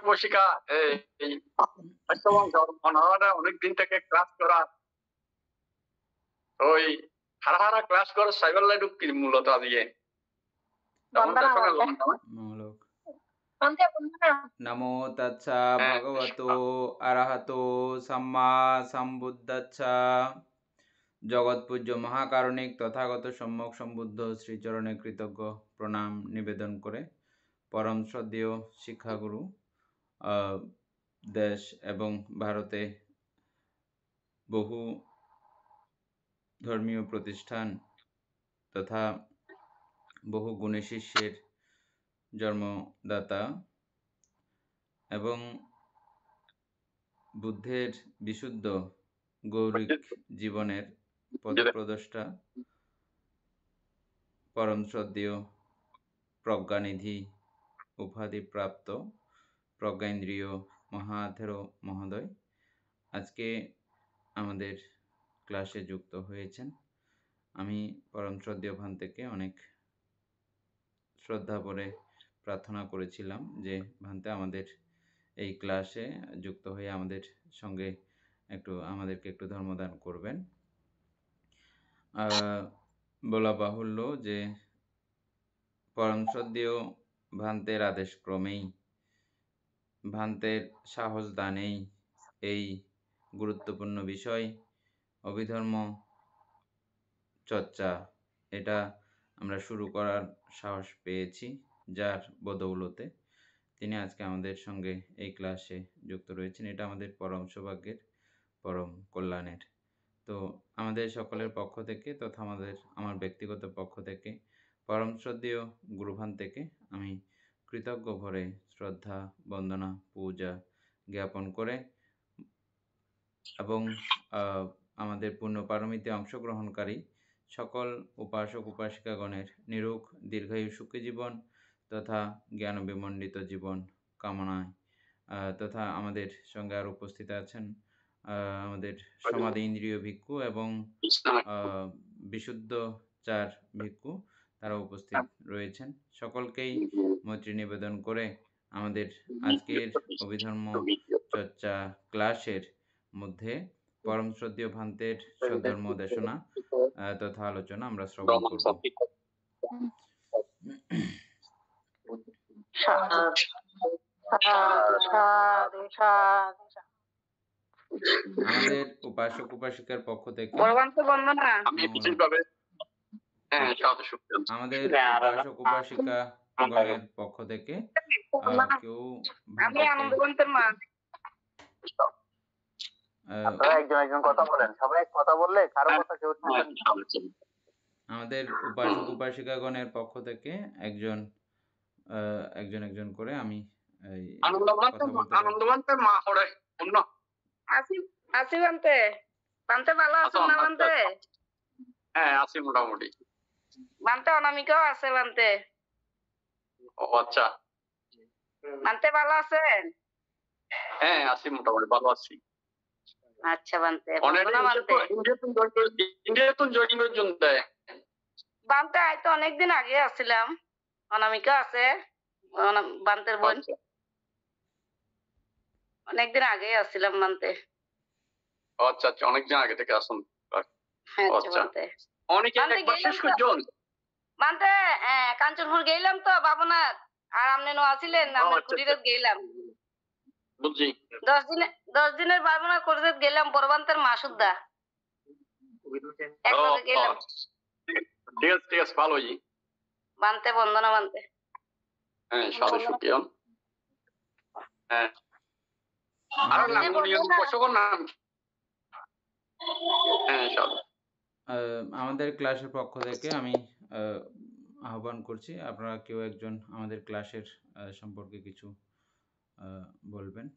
বসিকা এই অনেকদিন থেকে ক্লাস করা ওই হারা হারা ক্লাস করে সাইবার লাইট কি মূলত আজকে নমো তৎসা ভগবতো আরহাতো সাম্মা সম্বুদ্ধাচ্ছা। জগৎ পূজ্য মহাকারণিক তথাগত সম্যক সম্বুদ্ধ শ্রীচরণে কৃতজ্ঞ প্রণাম নিবেদন করে পরম শ্রদ্ধেয় শিক্ষাগুরু দেশ এবং ভারতে বহু ধর্মীয় প্রতিষ্ঠান তথা বহু গুণী শিষ্যের জন্মদাতা এবং বুদ্ধের বিশুদ্ধ গৌরিক জীবনের পথপ্রদষ্টা পরম শ্রদ্ধেয় প্রজ্ঞানিধি উপাধিপ্রাপ্ত প্রজ্ঞাইন্দ্রিয় মহাথেরো মহোদয় আজকে আমাদের ক্লাসে যুক্ত হয়েছেন। আমি পরম শ্রদ্ধেয় ভান থেকে অনেক শ্রদ্ধা করে প্রার্থনা করেছিলাম যে ভান্তে আমাদের এই ক্লাসে যুক্ত হয়ে আমাদের সঙ্গে আমাদেরকে একটু ধর্মদান করবেন। বলা বাহুল্য যে পরম শ্রদ্ধেয় ভান্তের আদেশ ক্রমেই ভান্তের সাহস দানেই এই গুরুত্বপূর্ণ বিষয় অভিধর্ম চর্চা এটা আমরা শুরু করার সাহস পেয়েছি, যার বদৌলতে তিনি আজকে আমাদের সঙ্গে এই ক্লাসে যুক্ত রয়েছেন। এটা আমাদের পরম সৌভাগ্যের, পরম কল্যাণের। তো আমাদের সকলের পক্ষ থেকে তথা আমার ব্যক্তিগত পক্ষ থেকে পরম শ্রদ্ধেয় গুরুভান থেকে আমি কৃতজ্ঞ ভরে শ্রদ্ধা বন্দনা পূজা জ্ঞাপন করে এবং আমাদের পূর্ণ পারমিতে অংশগ্রহণকারী সকল উপাসক উপাসিকাগণের নিরোগ দীর্ঘায়ু সুখী জীবন তথা জ্ঞান বিমণ্ডিত জীবন কামনায় তথা আমাদের সঙ্গে আর উপস্থিত আছেন আমাদের সমাধি ইন্দ্রিয় ভিক্ষু এবং বিশুদ্ধ চার ভিক্ষু, তারা উপস্থিত রয়েছেন। সকলকেই মৈত্রী নিবেদন করে আমাদের আজকের অভিধর্ম চর্চা ক্লাসের মধ্যে পরম শ্রদ্ধেয় ভান্তের সদ্ধর্ম দেশনা তথা আলোচনা আমরা শ্রবণ করব। আমাদের উপাসক উপাসিকার পক্ষ থেকে আমাদের উপাসক উপাসিকা গণের পক্ষ থেকে কেউ আমাদের উপাসক উপাসিকাগণের পক্ষ থেকে একজন একজন করে আমি মোটামুটি অনামিকাও আছে বানতে। আচ্ছা বানতে ভালো আছেন? হ্যাঁ আছি, মোটামুটি ভালো আছি। আচ্ছা বানতে বানতে তো অনেকদিন আগে আসছিলাম। অনামিকা আছে বানতের বোন, অনেকদিন আগে আসছিলাম বানতে। আচ্ছা আচ্ছা, অনেকদিন আগে থেকে আসুন। বানতে কাঞ্চনপুর গেলাম তো বাবনাথ, আর আপনি আসিলেন কুটিরে গেলাম। বুঝছি 10 দিনের বাবনা করে গেলাম বরবান্তের মাসুদ্দা গেলাম। ঠিক আছে ঠিক আছে, ভালোই বানতে বন্দনা বানতে। হ্যাঁ সাধু শুকিয়ন। হ্যাঁ আর নাম আমাদের ক্লাসের পক্ষ থেকে আমি আহ্বান করছি আপনারা কেউ একজন আমাদের ক্লাসের সম্পর্কে কিছু বলবেন।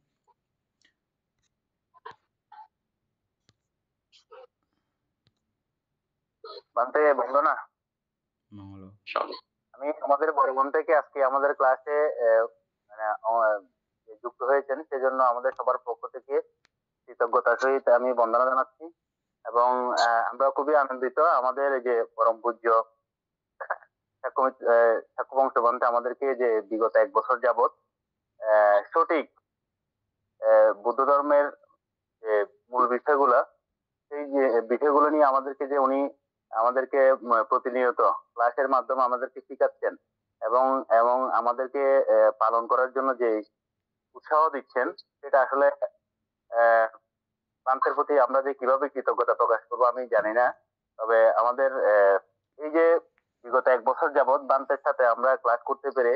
বানতে বন্দনা। আমি আমাদের বরবন থেকে আজকে আমাদের ক্লাসে যুক্ত হয়েছেন, সেজন্য আমাদের সবার পক্ষ থেকে কৃতজ্ঞতার সহিত আমি বন্দনা জানাচ্ছি এবং আমরা খুবই আনন্দিত। আমাদের যে পরম পূজ্য ঠাকুর বংশ আমাদেরকে যে বিগত 1 বছর যাবত সঠিক বুদ্ধ ধর্মের যে মূল বিষয়গুলা, সেই যে বিষয়গুলো নিয়ে আমাদেরকে যে উনি আমাদেরকে প্রতিনিয়ত ক্লাসের মাধ্যমে আমাদেরকে শিখাচ্ছেন এবং এবং আমাদেরকে পালন করার জন্য যে উৎসাহ দিচ্ছেন, সেটা আসলে আহ প্রান্তের প্রতি আমরা যে কিভাবে কৃতজ্ঞতা প্রকাশ করবো আমি জানি না। তবে আমাদের এই যে বিগত 1 বছর যাবৎ বান্তের সাথে আমরা ক্লাস করতে পেরে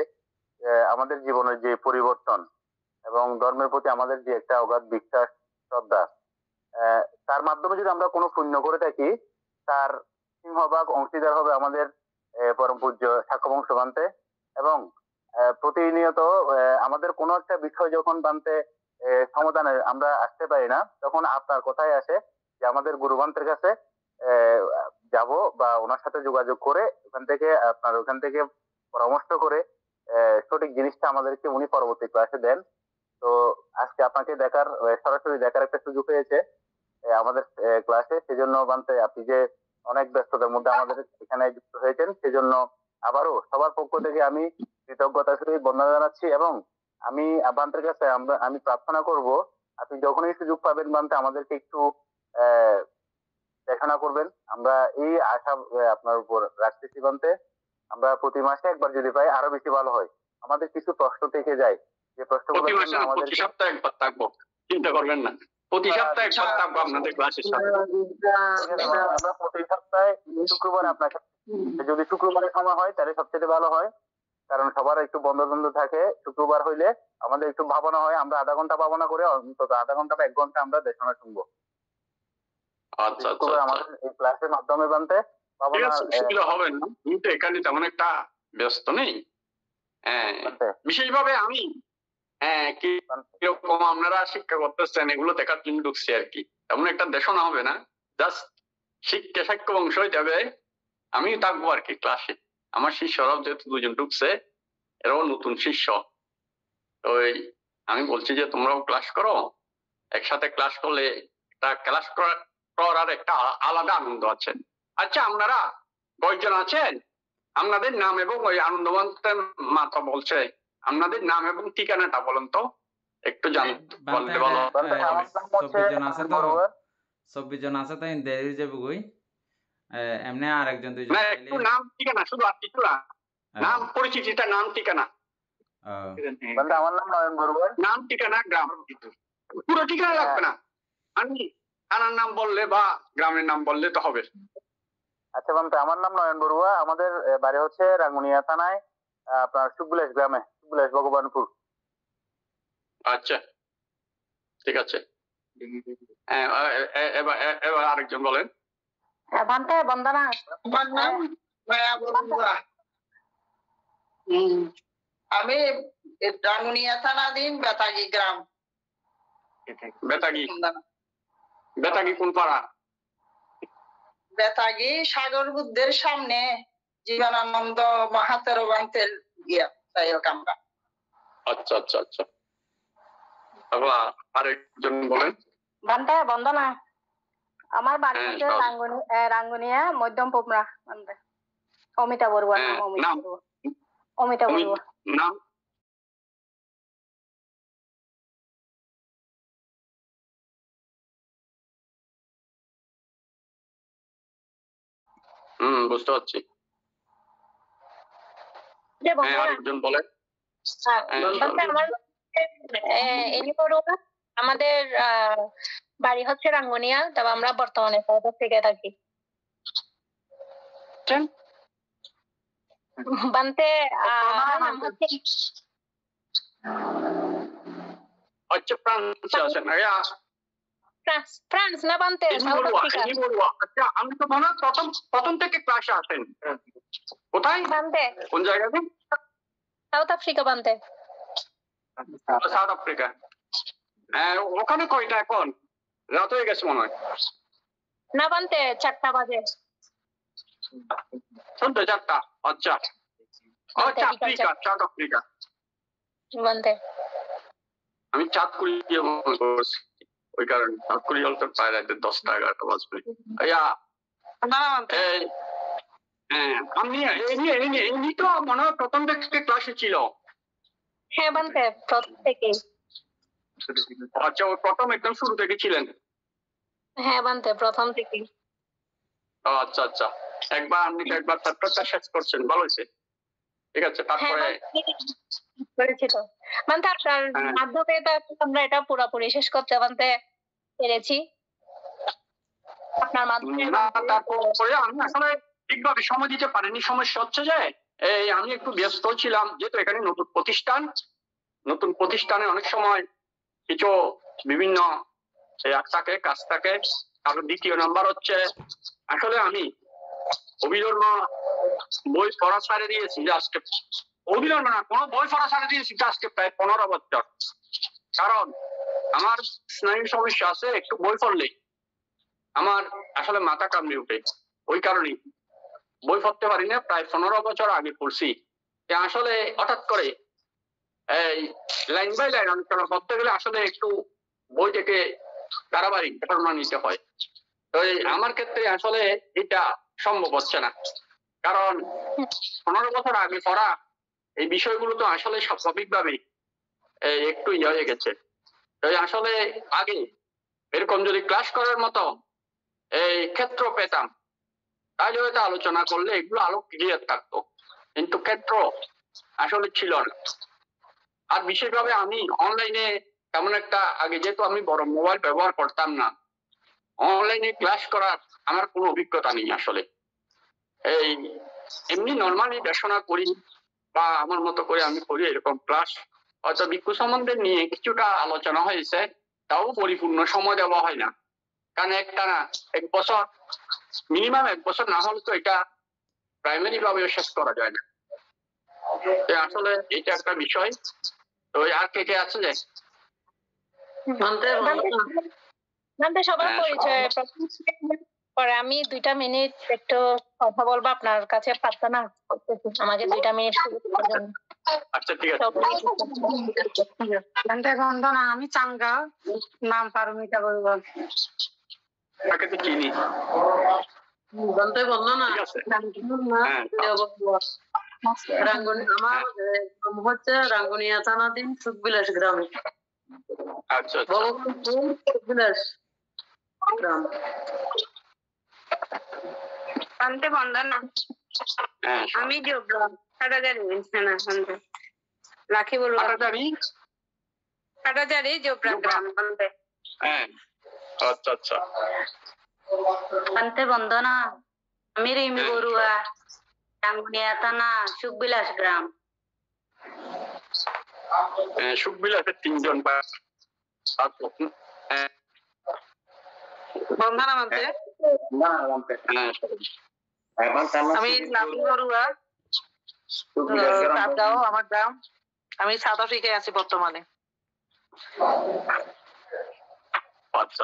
আমাদের জীবনের যে পরিবর্তন এবং ধর্মের প্রতি আমাদের যে একটা অগাধ বিশ্বাস, শ্রদ্ধা, তার মাধ্যমে যদি আমরা কোনো পুণ্য করে থাকি, তার সিংহভাগ অংশীদার হবে আমাদের পরম পূজ্য সাক্ষ্যবংশ বান্তে। এবং প্রতিনিয়ত আমাদের কোনো একটা বিষয় যখন বান্তে সমাধানে আমরা আসতে পারি না, তখন আপনার কথাই আসে যে আমাদের গুরুবান্তের কাছে আহ, যাব বা ওনার সাথে যোগাযোগ করে ওখান থেকে পরামর্শ করে সঠিক জিনিসটা আমাদেরকে উনি পরবর্তী ক্লাসে দেন। তো আজকে আপনাকে দেখার সরাসরি দেখার একটা সুযোগ হয়েছে আমাদের ক্লাসে, সেজন্য বান্তে আপনি যে অনেক ব্যস্ততার মধ্যে আমাদের এখানে যুক্ত হয়েছেন, সেজন্য আবারও সবার পক্ষ থেকে আমি কৃতজ্ঞতা সহিত বন্দনা জানাচ্ছি। এবং আমি বান্তের কাছে আমি প্রার্থনা করব, আপনি যখনই সুযোগ পাবেন বান্তে আমাদেরকে একটু আহ দেখাশোনা করবেন। আমরা এই আশা আপনার উপর রাখতেছি বান্তে। আমরা প্রতি মাসে একবার যদি পাই আরো বেশি ভালো হয়। আমাদের কিছু প্রশ্ন থেকে যায়, যে প্রশ্নগুলো প্রতি মাসে না, প্রতি সপ্তাহে একবার থাকবো, চিন্তা করবেন না। প্রতি সপ্তাহে একবার থাকবো আপনাদের ক্লাসের সাথে। আমরা প্রতি সপ্তাহে শুক্রবার আপনাকে, যদি শুক্রবারের সময় হয় তাহলে সবচেয়ে ভালো হয়, কারণ সবার একটু বন্ধ বন্ধ থাকে। শুক্রবার হইলে আমাদের একটু ভাবনা হয়, আমরা আধা ঘন্টা ভাবনা করে অন্তত আধা ঘন্টা বা 1 ঘন্টা আমরা দেখানো শুনবো। আচ্ছা আচ্ছা শুক্রবার আমাদের এই ক্লাসের মাধ্যমে বানতে ঠিক ভাবনা আছে, অসুবিধা হবে না। আমি তো এখানে তেমন একটা ব্যস্ত নেই। হ্যাঁ, বিশেষভাবে আমি কিরকম আপনারা শিক্ষা করতেছেন এগুলো দেখার জন্য ঢুকছি আর কি। তেমন একটা দেখানো হবে না, জাস্ট শিক্ষা সাক্ষ্য বংশই যাবে, আমি থাকবো আর কি ক্লাসে। আমার শিষ্যরাও যেহেতু 2 জন ঢুকছে, এরাও নতুন শিষ্য। তো আমি বলছি যে তোমরাও ক্লাস করো, একসাথে ক্লাস করলে একটা ক্লাস করার একটা আলাদা আনন্দ আছে। আচ্ছা, আপনারা কয়জন আছেন? আপনাদের নাম এবং ওই আনন্দবান্তের মাথা বলছে, আপনাদের নাম এবং ঠিকানাটা বলেন তো, একটু বলতে বলো। 24 জন আছে তো, 24 জন আছে তো দেরি যাবে কই, এমনি আর একজন 2 জন না, একটু নাম ঠিকানা শুধু, আর কিছু না, নাম পরিচিতিটা, নাম ঠিকানা। আমার নাম নয়ন বড়ুয়া। নাম ঠিকানা গ্রাম, পুরো ঠিকানা লাগবে না, আমি থানার নাম বললে বা গ্রামের নাম বললে তো হবে। আচ্ছা বান্তে, আমার নাম নয়ন বড়ুয়া, আমাদের বাড়ি হচ্ছে রাঙ্গুনিয়া থানায়, আপনার সুবুলেশ গ্রামে, সুবুলেশ ভগবানপুর। আচ্ছা ঠিক আছে, এবার আরেকজন বলেন। বান্তে বন্দনা। আমি রাঙ্গুনিয়া থানাধীন বেতাগি গ্রাম। বেতাগি কোন পাড়া? বেতাগি সাগর বুদ্ধের সামনে জীবনানন্দ মাহাতের বান্তের গিয়া আমরা। আচ্ছা আচ্ছা আচ্ছা, আরেকজন বলেন। বান্তে বন্দনা। আমার বাড়ি হচ্ছে রাঙ্গুনিয়া মধ্যম পোমরা। বান্তে অমিতা বড়ুয়া। নাম অমিতা বড়ুয়া নাম। বুঝতে পারছি। আরেকজন বলেন। আমাদের বাড়ি হচ্ছে রাঙ্গুনিয়া, তবে আমরা বর্তমানে সাউথ থেকে থাকি। বান্তে আমার নাম হচ্ছে আচ্ছা, ফ্রান্সে আছেন? ফ্রান্স না বান্তে, সাউথ আফ্রিকা। আচ্ছা, আমি তো মনে হয় প্রথম থেকে ক্লাসে আসেন। কোথায়? বান্তে কোন জায়গাতে? South Africa Bhante. South Africa. ওখানে কয়টা এখন? রাত হয়ে গেছে মনে হয়। না বান্তে 4টা বাজে। সন্ধ্যে 4টা। আচ্ছা আচ্ছা, আফ্রিকা, সাউথ আফ্রিকা বান্তে। আমি চাঁদকুড়ি করছি, ওই কারণে চাঁদকুড়ি হল তো প্রায় রাতে 10টা 11টা বাজবে। আপনি এমনি তো মনে হয় প্রথম থেকে ক্লাসে ছিল। হ্যাঁ বানতে প্রথম থেকে। আচ্ছা, ওই প্রথম একদম শুরু থেকে ছিলেন? হ্যাঁ বানতে প্রথম থেকে। আচ্ছা আচ্ছা, একবার চ্যাপ্টারটা শেষ করছেন, ভালো হয়েছে। ঠিক আছে, হ্যাঁ তারপরে করেছি তো বানতে আপনার হ্যাঁ। মাধ্যমে তো আমরা এটা পুরোপুরি শেষ করতে বানতে পেরেছি। আপনার মাধ্যমে তারপরে আমি আসলে ঠিকভাবে সময় দিতে পারিনি। সমস্যা হচ্ছে যে এই আমি একটু ব্যস্ত ছিলাম, যেহেতু এখানে নতুন প্রতিষ্ঠানে অনেক সময় কিছু বিভিন্ন থাকে, কাজ থাকে। তারপর দ্বিতীয় নাম্বার হচ্ছে আসলে আমি অভিধর্ম বই পড়া ছাড়ে দিয়েছি যে আজকে, অভিধর্ম না, কোনো বই পড়া ছাড়ে দিয়েছি যে আজকে প্রায় 15 বছর। কারণ আমার স্নায়ু সমস্যা আছে, একটু বই পড়লেই আমার আসলে মাথা কামড়ে উঠে। ওই কারণেই বই পড়তে পারি না, প্রায় 15 বছর আগে পড়ছি। আসলে হঠাৎ করে এই লাইন বাই লাইন আলোচনা করতে গেলে আসলে একটু বই থেকে ধারাবাহিক ধারণা নিতে হয়। তো আমার ক্ষেত্রে আসলে এটা সম্ভব হচ্ছে না, কারণ 15 বছর আগে পড়া এই বিষয়গুলো তো আসলে স্বাভাবিকভাবে একটু হয়ে গেছে। তো আসলে আগে এরকম যদি ক্লাস করার মতো এই ক্ষেত্র পেতাম, তাহলে হয়তো আলোচনা করলে এগুলো আলো ক্লিয়ার থাকতো, কিন্তু ক্ষেত্র আসলে ছিল না। আর বিশেষভাবে আমি অনলাইনে তেমন একটা, আগে যেহেতু আমি বড় মোবাইল ব্যবহার করতাম না, অনলাইনে ক্লাস করার আমার কোনো অভিজ্ঞতা নেই আসলে। এই এমনি নর্মালি দেখাশোনা করি বা আমার মতো করে আমি করি এরকম ক্লাস। হয়তো ভিক্ষু সম্বন্ধে নিয়ে কিছুটা আলোচনা হয়েছে, তাও পরিপূর্ণ সময় দেওয়া হয় না, কারণ এক বছর মিনিমাম 1 বছর না হলে তো এটা প্রাইমারি ভাবে শেষ করা যায় না। আসলে এটা একটা বিষয়। তো আর কে আছে যে বানতে সবার পরিচয় পরে আমি 2টা মিনিট একটু কথা বলবো আপনার কাছে, প্রার্থনা করতেছি আমাকে 2টা মিনিট সুযোগ দেওয়ার জন্য। আচ্ছা ঠিক আছে। বানতে বন্দনা, আমি চাঙ্গা, নাম পারমিতা বলবো। তাকে তো চিনি। বানতে বন্দনা, ঠিক আছে। হ্যাঁ, রাঙ্গুনি আমার হচ্ছে রাঙ্গুনিয়া থানাধীন সুখবিলাস গ্রামে। আচ্ছা আচ্ছা। ভগবানপুর সুখবিলাস গ্রাম। বানতে বন্দনা, হ্যাঁ, আমি জোবরা কাটাজারি না বানতে লাখি বলবো। কাটাজারি জোবরা গ্রাম বানতে। হ্যাঁ, আচ্ছা আচ্ছা। বানতে বন্দনা, আমি রিমি বড়ুয়া, রাঙ্গুনিয়া থানা, সুখবিলাস গ্রাম। সুখবিলাসের 3 জন বন্দনা বানতে আমি লাভি বড়ুয়া, সাতগাঁও আমার গ্রাম। আমি সাউথ আফ্রিকায় আছি বর্তমানে। আচ্ছা।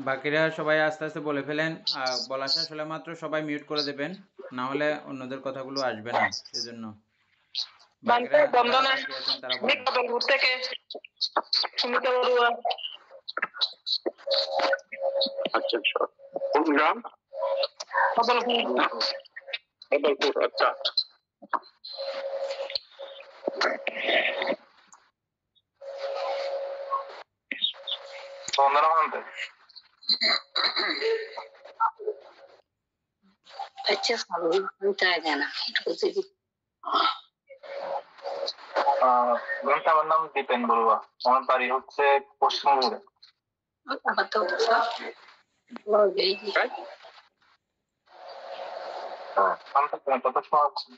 বাকিরা সবাই আস্তে আস্তে বলে ফেলেন, বলা শেষ হলে মাত্র সবাই মিউট করে দেবেন, না হলে অন্যদের কথাগুলো আসবে না, সেজন্য বাকিরা যারা বাকি আছেন তারা বলেন। থেকে সুমিতা বড়ুয়া। আচ্ছা, কোন গ্রাম? বদলপুর। আচ্ছা। अच्छा চাই না আমার নাম দীপেন বড়ুয়া, আমার বাড়ি হচ্ছে পশ্চিমবঙ্গে। কত শোনা হচ্ছে?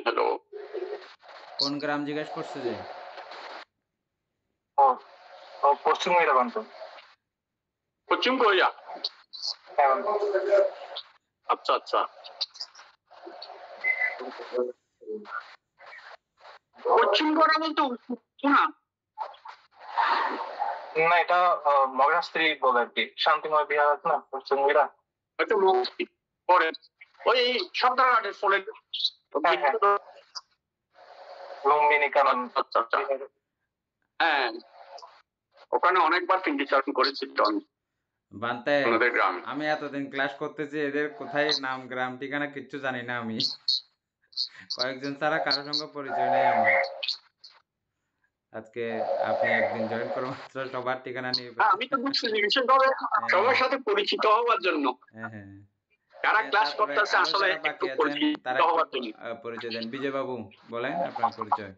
হ্যালো, কোন গ্রাম জিজ্ঞেস করছে যে? পশ্চিম কোরিয়া বান্ত। পশ্চিম কোরিয়া। আচ্ছা আচ্ছা। পশ্চিম কোরিয়া বলতে না, এটা মগরাস্ত্রী বলে আর কি, শান্তিময় বিহার আছে না পশ্চিম কোরিয়া। আচ্ছা, পরে ওই সন্তানঘাটের ফলে। লুম্বিনী কানন। আচ্ছা আচ্ছা, হ্যাঁ ওখানে অনেকবার পিন্ডি চারণ করেছি তো আমি বানতে আমাদের গ্রামে। আমি এতদিন ক্লাস করতেছি, এদের কোথায় নাম গ্রাম ঠিকানা কিচ্ছু জানি না আমি। কয়েকজন ছাড়া কারোর সঙ্গে পরিচয় নেই আমার। আজকে আপনি একদিন জয়েন করো মাত্র সবার ঠিকানা নিয়ে আমি তো বুঝছি বিশেষভাবে সবার সাথে পরিচিত হওয়ার জন্য, হ্যাঁ হ্যাঁ কারা ক্লাস তারপরে করতেছে আরো আসলে যারা বাকি একটু আছেন পরিচিত তারা হওয়ার একটু জন্য। পরিচয় দেন। বিজয় বাবু বলেন আপনার পরিচয়।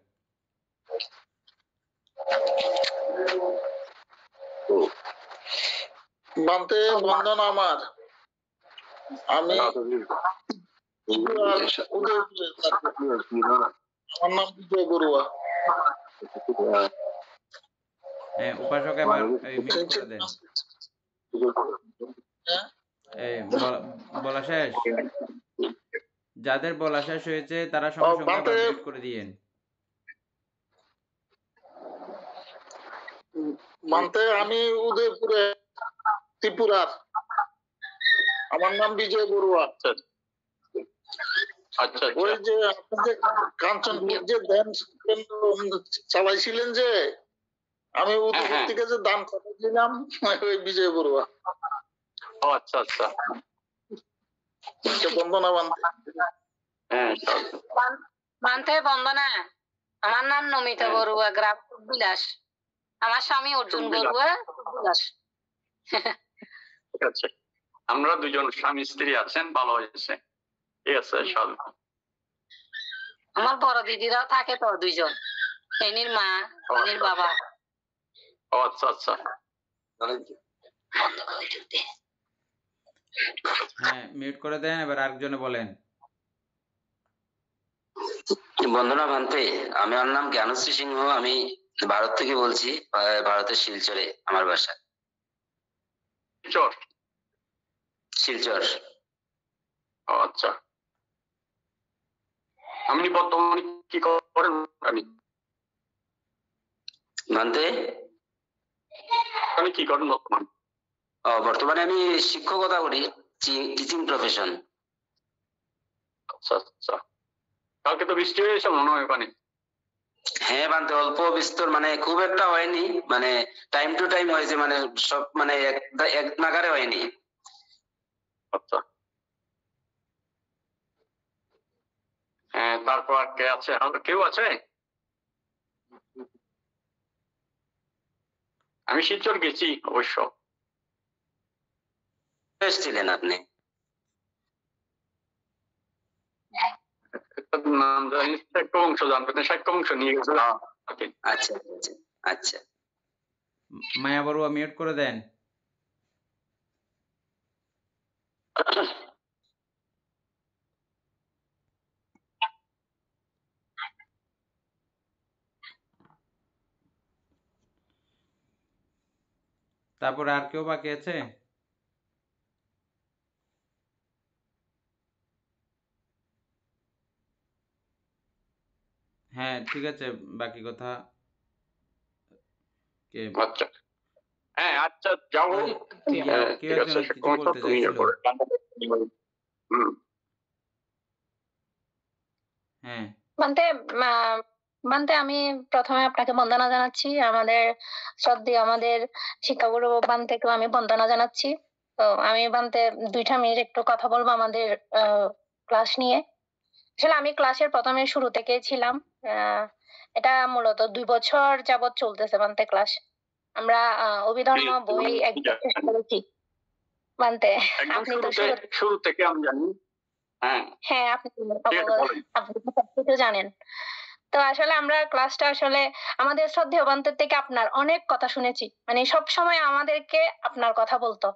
বানতে বন্ধন আমার, আমি উদয়পুরে থাকি। আমার নাম বিজয় বড়ুয়া। হ্যাঁ উপাসক এবার মিউট করে দেন। এই বলা শেষ, যাদের বলা শেষ হয়েছে তারা সঙ্গে সঙ্গে আবার মিউট করে দিয়েন। মানতে আমি উদয়পুরে ত্রিপুরার, আমার নাম বিজয় বড়ুয়া। আচ্ছা ওই যে আপনাদের কাঞ্চনপুর যে ধ্যান চালাইছিলেন যে, আমি উদয়পুর থেকে যে দান করেছিলাম ওই বিজয় বড়ুয়া। আচ্ছা আচ্ছা, বন্দনা বানতে। হ্যাঁ মানতে বন্দনা, আমার নাম নমিতা বড়ুয়া, গ্রাম বিলাস। আমার স্বামী অর্জুন বড়ুয়া, বিলাস। ঠিক আছে, আমরা দুজন স্বামী স্ত্রী আছেন, ভালো হয়েছে। ঠিক আছে সব। আমার বড় দিদিরাও থাকে তো দুইজন, এনির মা এনির বাবা। আচ্ছা আচ্ছা, হ্যাঁ মিউট করে দেন। এবার আরেকজনে বলেন। বন্দনা বানতে, আমার নাম জ্ঞানশ্রী সিংহ, আমি ভারত থেকে বলছি, ভারতের শিলচরে আমার বাসা। শিলচর। আচ্ছা, আপনি বর্তমানে কি করেন? বানতে আপনি কি করেন বর্তমানে? বর্তমানে আমি শিক্ষকতা করি, টিচিং প্রফেশন। আচ্ছা আচ্ছা, কালকে তো বৃষ্টি হয়েছে মনে হয় ওখানে? হ্যাঁ বানতে অল্প বিস্তর, মানে খুব একটা হয়নি, মানে টাইম টু টাইম হয়েছে, মানে সব মানে এক নাগারে হয়নি। আচ্ছা, হ্যাঁ তারপর আর কে আছে? কেউ আছে? আমি শিলচর গেছি অবশ্য। এসেছিলেন আপনি? নাম জানি, সাক্ষ্য বংশ জানবেন, সাক্ষ্য বংশ নিয়ে গেছে। আচ্ছা আচ্ছা আচ্ছা। মায়া বড়ুয়া মিউট করে দেন। তারপর আর কেউ বাকি আছে? হ্যাঁ ঠিক আছে, বাকি কথা কে? আচ্ছা, হ্যাঁ আচ্ছা যাও। কেউ একজন কিছু বলতে চাইছিল। হ্যাঁ বানতে আমি প্রথমে আপনাকে বন্দনা জানাচ্ছি, আমাদের শ্রদ্ধেয় আমাদের শিক্ষাগুরু বানতেকেও আমি বন্দনা জানাচ্ছি। তো আমি বানতে 2টা মিনিট একটু কথা বলবো আমাদের ক্লাস নিয়ে। আসলে আমি ক্লাসের প্রথমে শুরু থেকে ছিলাম, এটা মূলত 2 বছর যাবত চলতেছে বানতে ক্লাস। আমরা অভিধর্ম বই একদম শেষ করেছি বানতে। আপনি তো শুরু থেকে আমি জানি। হ্যাঁ আপনি সবকিছু জানেন। তো আসলে আমরা ক্লাসটা আসলে আমাদের শ্রদ্ধেয় বান্তের থেকে আপনার অনেক কথা শুনেছি, মানে সব সময় আমাদেরকে আপনার কথা বলতো,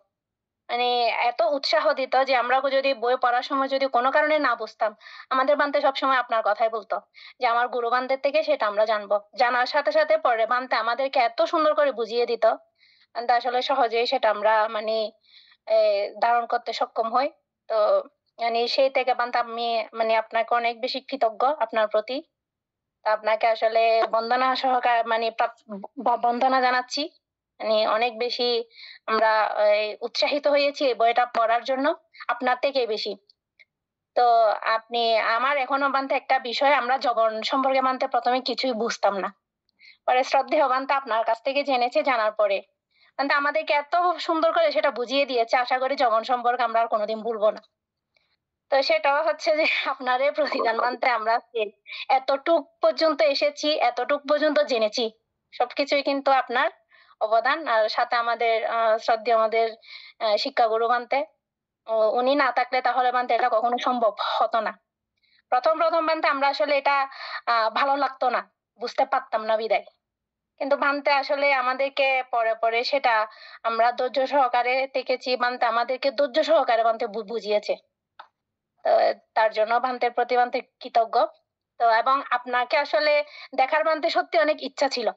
মানে এত উৎসাহ দিত যে আমরা যদি বই পড়ার সময় যদি কোনো কারণে না বুঝতাম, আমাদের বান্তে সবসময় আপনার কথাই বলতো, যে আমার গুরু বান্তের থেকে সেটা আমরা জানবো। জানার সাথে সাথে পরে বান্তে আমাদেরকে এত সুন্দর করে বুঝিয়ে দিত, আসলে সহজেই সেটা আমরা মানে ধারণ করতে সক্ষম হই। তো মানে সেই থেকে বান্তে আমি মানে আপনাকে অনেক বেশি কৃতজ্ঞ আপনার প্রতি। আপনাকে আসলে বন্দনা সহকারে মানে বন্দনা জানাচ্ছি, মানে অনেক বেশি আমরা উৎসাহিত হয়েছি এই বইটা পড়ার জন্য, আপনার থেকে বেশি। তো আপনি আমার এখনো বানতে একটা বিষয় আমরা জবন সম্পর্কে মানতে প্রথমে কিছুই বুঝতাম না। পরে শ্রদ্ধেয় বানতে আপনার কাছ থেকে জেনেছে, জানার পরে বানতে আমাদেরকে এত সুন্দর করে সেটা বুঝিয়ে দিয়েছে, আশা করি জবন সম্পর্কে আমরা আর কোনোদিন ভুলবো না। তো সেটাও হচ্ছে যে আপনার এই প্রতিদান মানতে আমরা এতটুক পর্যন্ত এসেছি, এতটুক পর্যন্ত জেনেছি, সবকিছুই কিন্তু আপনার অবদান। আর সাথে আমাদের শ্রদ্ধেয় আমাদের শিক্ষাগুরু মানতে, উনি না থাকলে তাহলে মানতে এটা কখনো সম্ভব হতো না। প্রথম মানতে আমরা আসলে এটা ভালো লাগতো না, বুঝতে পারতাম না বিদায়। কিন্তু মানতে আসলে আমাদেরকে পরে সেটা আমরা ধৈর্য সহকারে দেখেছি, মানতে আমাদেরকে ধৈর্য সহকারে মানতে বুঝিয়েছে। তো তার জন্য ভান্তের প্রতি মানতে কৃতজ্ঞ। তো এবং আপনাকে আসলে দেখার মানতে সত্যি অনেক ইচ্ছা ছিল।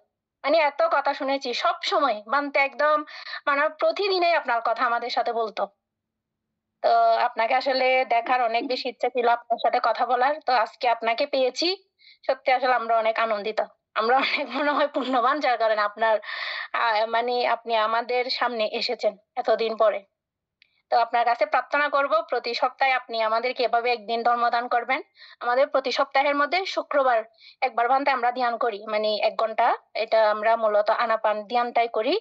মানে এত কথা শুনেছি সব সময় মানতে একদম মানে প্রতিদিনই আপনার কথা আমাদের সাথে বলতো। তো আপনাকে আসলে দেখার অনেক বেশি ইচ্ছা ছিল, আপনার সাথে কথা বলার। তো আজকে আপনাকে পেয়েছি, সত্যি আসলে আমরা অনেক আনন্দিত। আমরা অনেক মনে হয় পুণ্যবান, যার কারণে আপনার মানে আপনি আমাদের সামনে এসেছেন এতদিন পরে। তো আপনার কাছে প্রার্থনা করব প্রতি সপ্তাহে আপনি আমাদেরকে এভাবে একদিন ধর্মদান করবেন। আমাদের প্রতি সপ্তাহের মধ্যে শুক্রবার একবার ভান্তে আমরা ধ্যান করি, মানে 1 ঘন্টা। এটা আমরা মূলত আনাপান ধ্যানটাই করি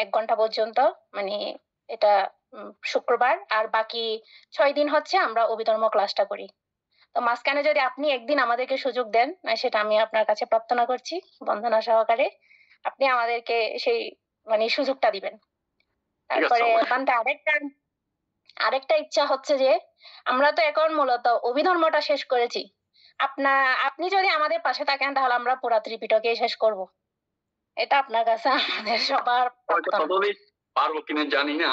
1 ঘন্টা পর্যন্ত, মানে এটা শুক্রবার। আর বাকি 6 দিন হচ্ছে আমরা অভিধর্ম ক্লাসটা করি। তো মাঝখানে যদি আপনি একদিন আমাদেরকে সুযোগ দেন, সেটা আমি আপনার কাছে প্রার্থনা করছি বন্দনা সহকারে, আপনি আমাদেরকে সেই মানে সুযোগটা দিবেন। তারপরে বান্তে আরেকটা ইচ্ছা হচ্ছে যে আমরা তো এখন মূলত অভিধর্মটা শেষ করেছি, আপনি যদি আমাদের পাশে থাকেন তাহলে আমরা পুরা ত্রিপিটকে শেষ করব। এটা আপনার কাছে আমাদের সবার পারবো কিনা জানি না।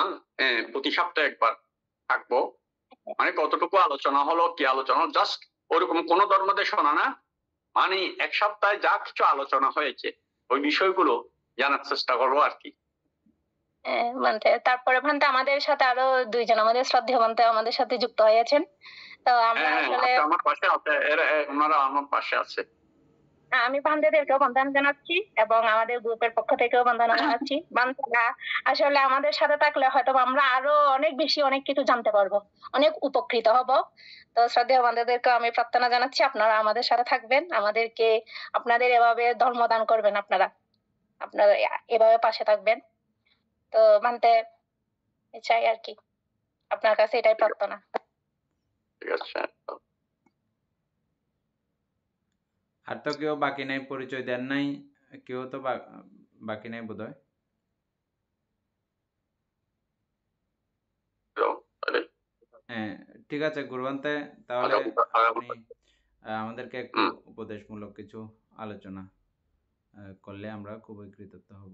প্রতি সপ্তাহে একবার থাকবো, মানে কতটুকু আলোচনা হলো, কি আলোচনা, জাস্ট ওরকম কোন ধর্মদেশনা না, মানে 1 সপ্তাহে যা কিছু আলোচনা হয়েছে ওই বিষয়গুলো জানার চেষ্টা করবো আর কি। মানতে তারপরে ভান্তে আমাদের সাথে আরো 2 জন আমাদের শ্রদ্ধেয় ভান্তে আমাদের সাথে যুক্ত হয়েছেন। তো আমরা আসলে আমার পাশে আছে, ওনারা আমার পাশে আছে। আমি ভান্তেদেরকেও বন্দনা জানাচ্ছি এবং আমাদের গ্রুপের পক্ষ থেকেও বন্দনা জানাচ্ছি। বান্ধবীরা আসলে আমাদের সাথে থাকলে হয়তো আমরা আরো অনেক বেশি অনেক কিছু জানতে পারবো, অনেক উপকৃত হব। তো শ্রদ্ধেয় বান্ধবদেরকে আমি প্রার্থনা জানাচ্ছি আপনারা আমাদের সাথে থাকবেন, আমাদেরকে আপনাদের এভাবে ধর্মদান করবেন, আপনারা এভাবে পাশে থাকবেন। তো মানতে চাই আর কি, আপনার কাছে এটাই প্রার্থনা। ঠিক আছে। আর তো কেউ বাকি নাই, পরিচয় দেন নাই কেউ, তো বাকি নাই বোধহয়। হ্যাঁ ঠিক আছে গুরুবান্তে, তাহলে আপনি আমাদেরকে একটু উপদেশমূলক কিছু আলোচনা করলে আমরা খুবই কৃতজ্ঞ হব।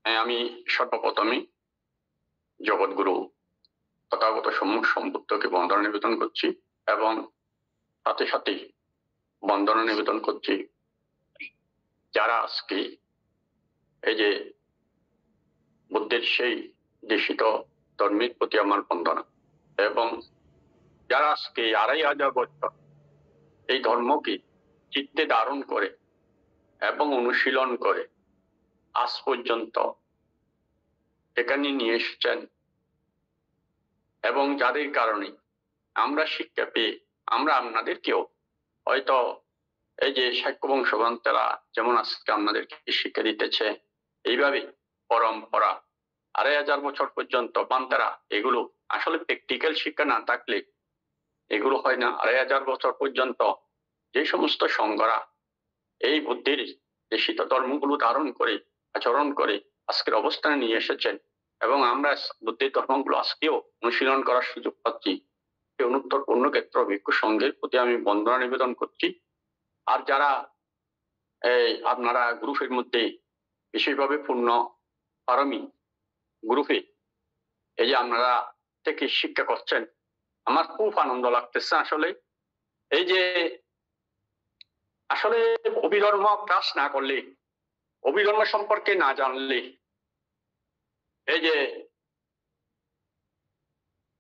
আমি সর্বপ্রথমে জগৎগুরু তথাগত সম্মুখ সম্বুদ্ধকে বন্দনা নিবেদন করছি এবং সাথে সাথে বন্দনা নিবেদন করছি যারা আজকে এই যে বুদ্ধের সেই দেশিত ধর্মের প্রতি আমার বন্দনা, এবং যারা আজকে 2500 বছর এই ধর্মকে চিত্তে ধারণ করে এবং অনুশীলন করে আজ পর্যন্ত এখানে নিয়ে এসেছেন, এবং যাদের কারণে আমরা শিক্ষা পেয়ে আমরা আপনাদেরকেও হয়তো এই যে শাক্য বংশবন্তরা যেমন আজকে আপনাদেরকে শিক্ষা দিতেছে, এইভাবে পরম্পরা 2500 বছর পর্যন্ত বান্তারা এগুলো আসলে প্র্যাকটিক্যাল শিক্ষা না থাকলে এগুলো হয় না। 2500 বছর পর্যন্ত যে সমস্ত সংঘরা এই বুদ্ধির দেশিত ধর্মগুলো ধারণ করে আচরণ করে আজকের অবস্থানে নিয়ে এসেছেন, এবং আমরা বুদ্ধির ধর্মগুলো আজকেও অনুশীলন করার সুযোগ পাচ্ছি, সেই অনুত্তর পূর্ণক্ষেত্র ভিক্ষু সংঘের প্রতি আমি বন্দনা নিবেদন করছি। আর যারা আপনারা গ্রুপের মধ্যে বিশেষভাবে পূর্ণ পারমী গ্রুপে এই যে আপনারা থেকে শিক্ষা করছেন, আমার খুব আনন্দ লাগতেছে। আসলে এই যে আসলে অভিধর্ম ক্লাস না করলে, অভিধর্ম সম্পর্কে না জানলে এই যে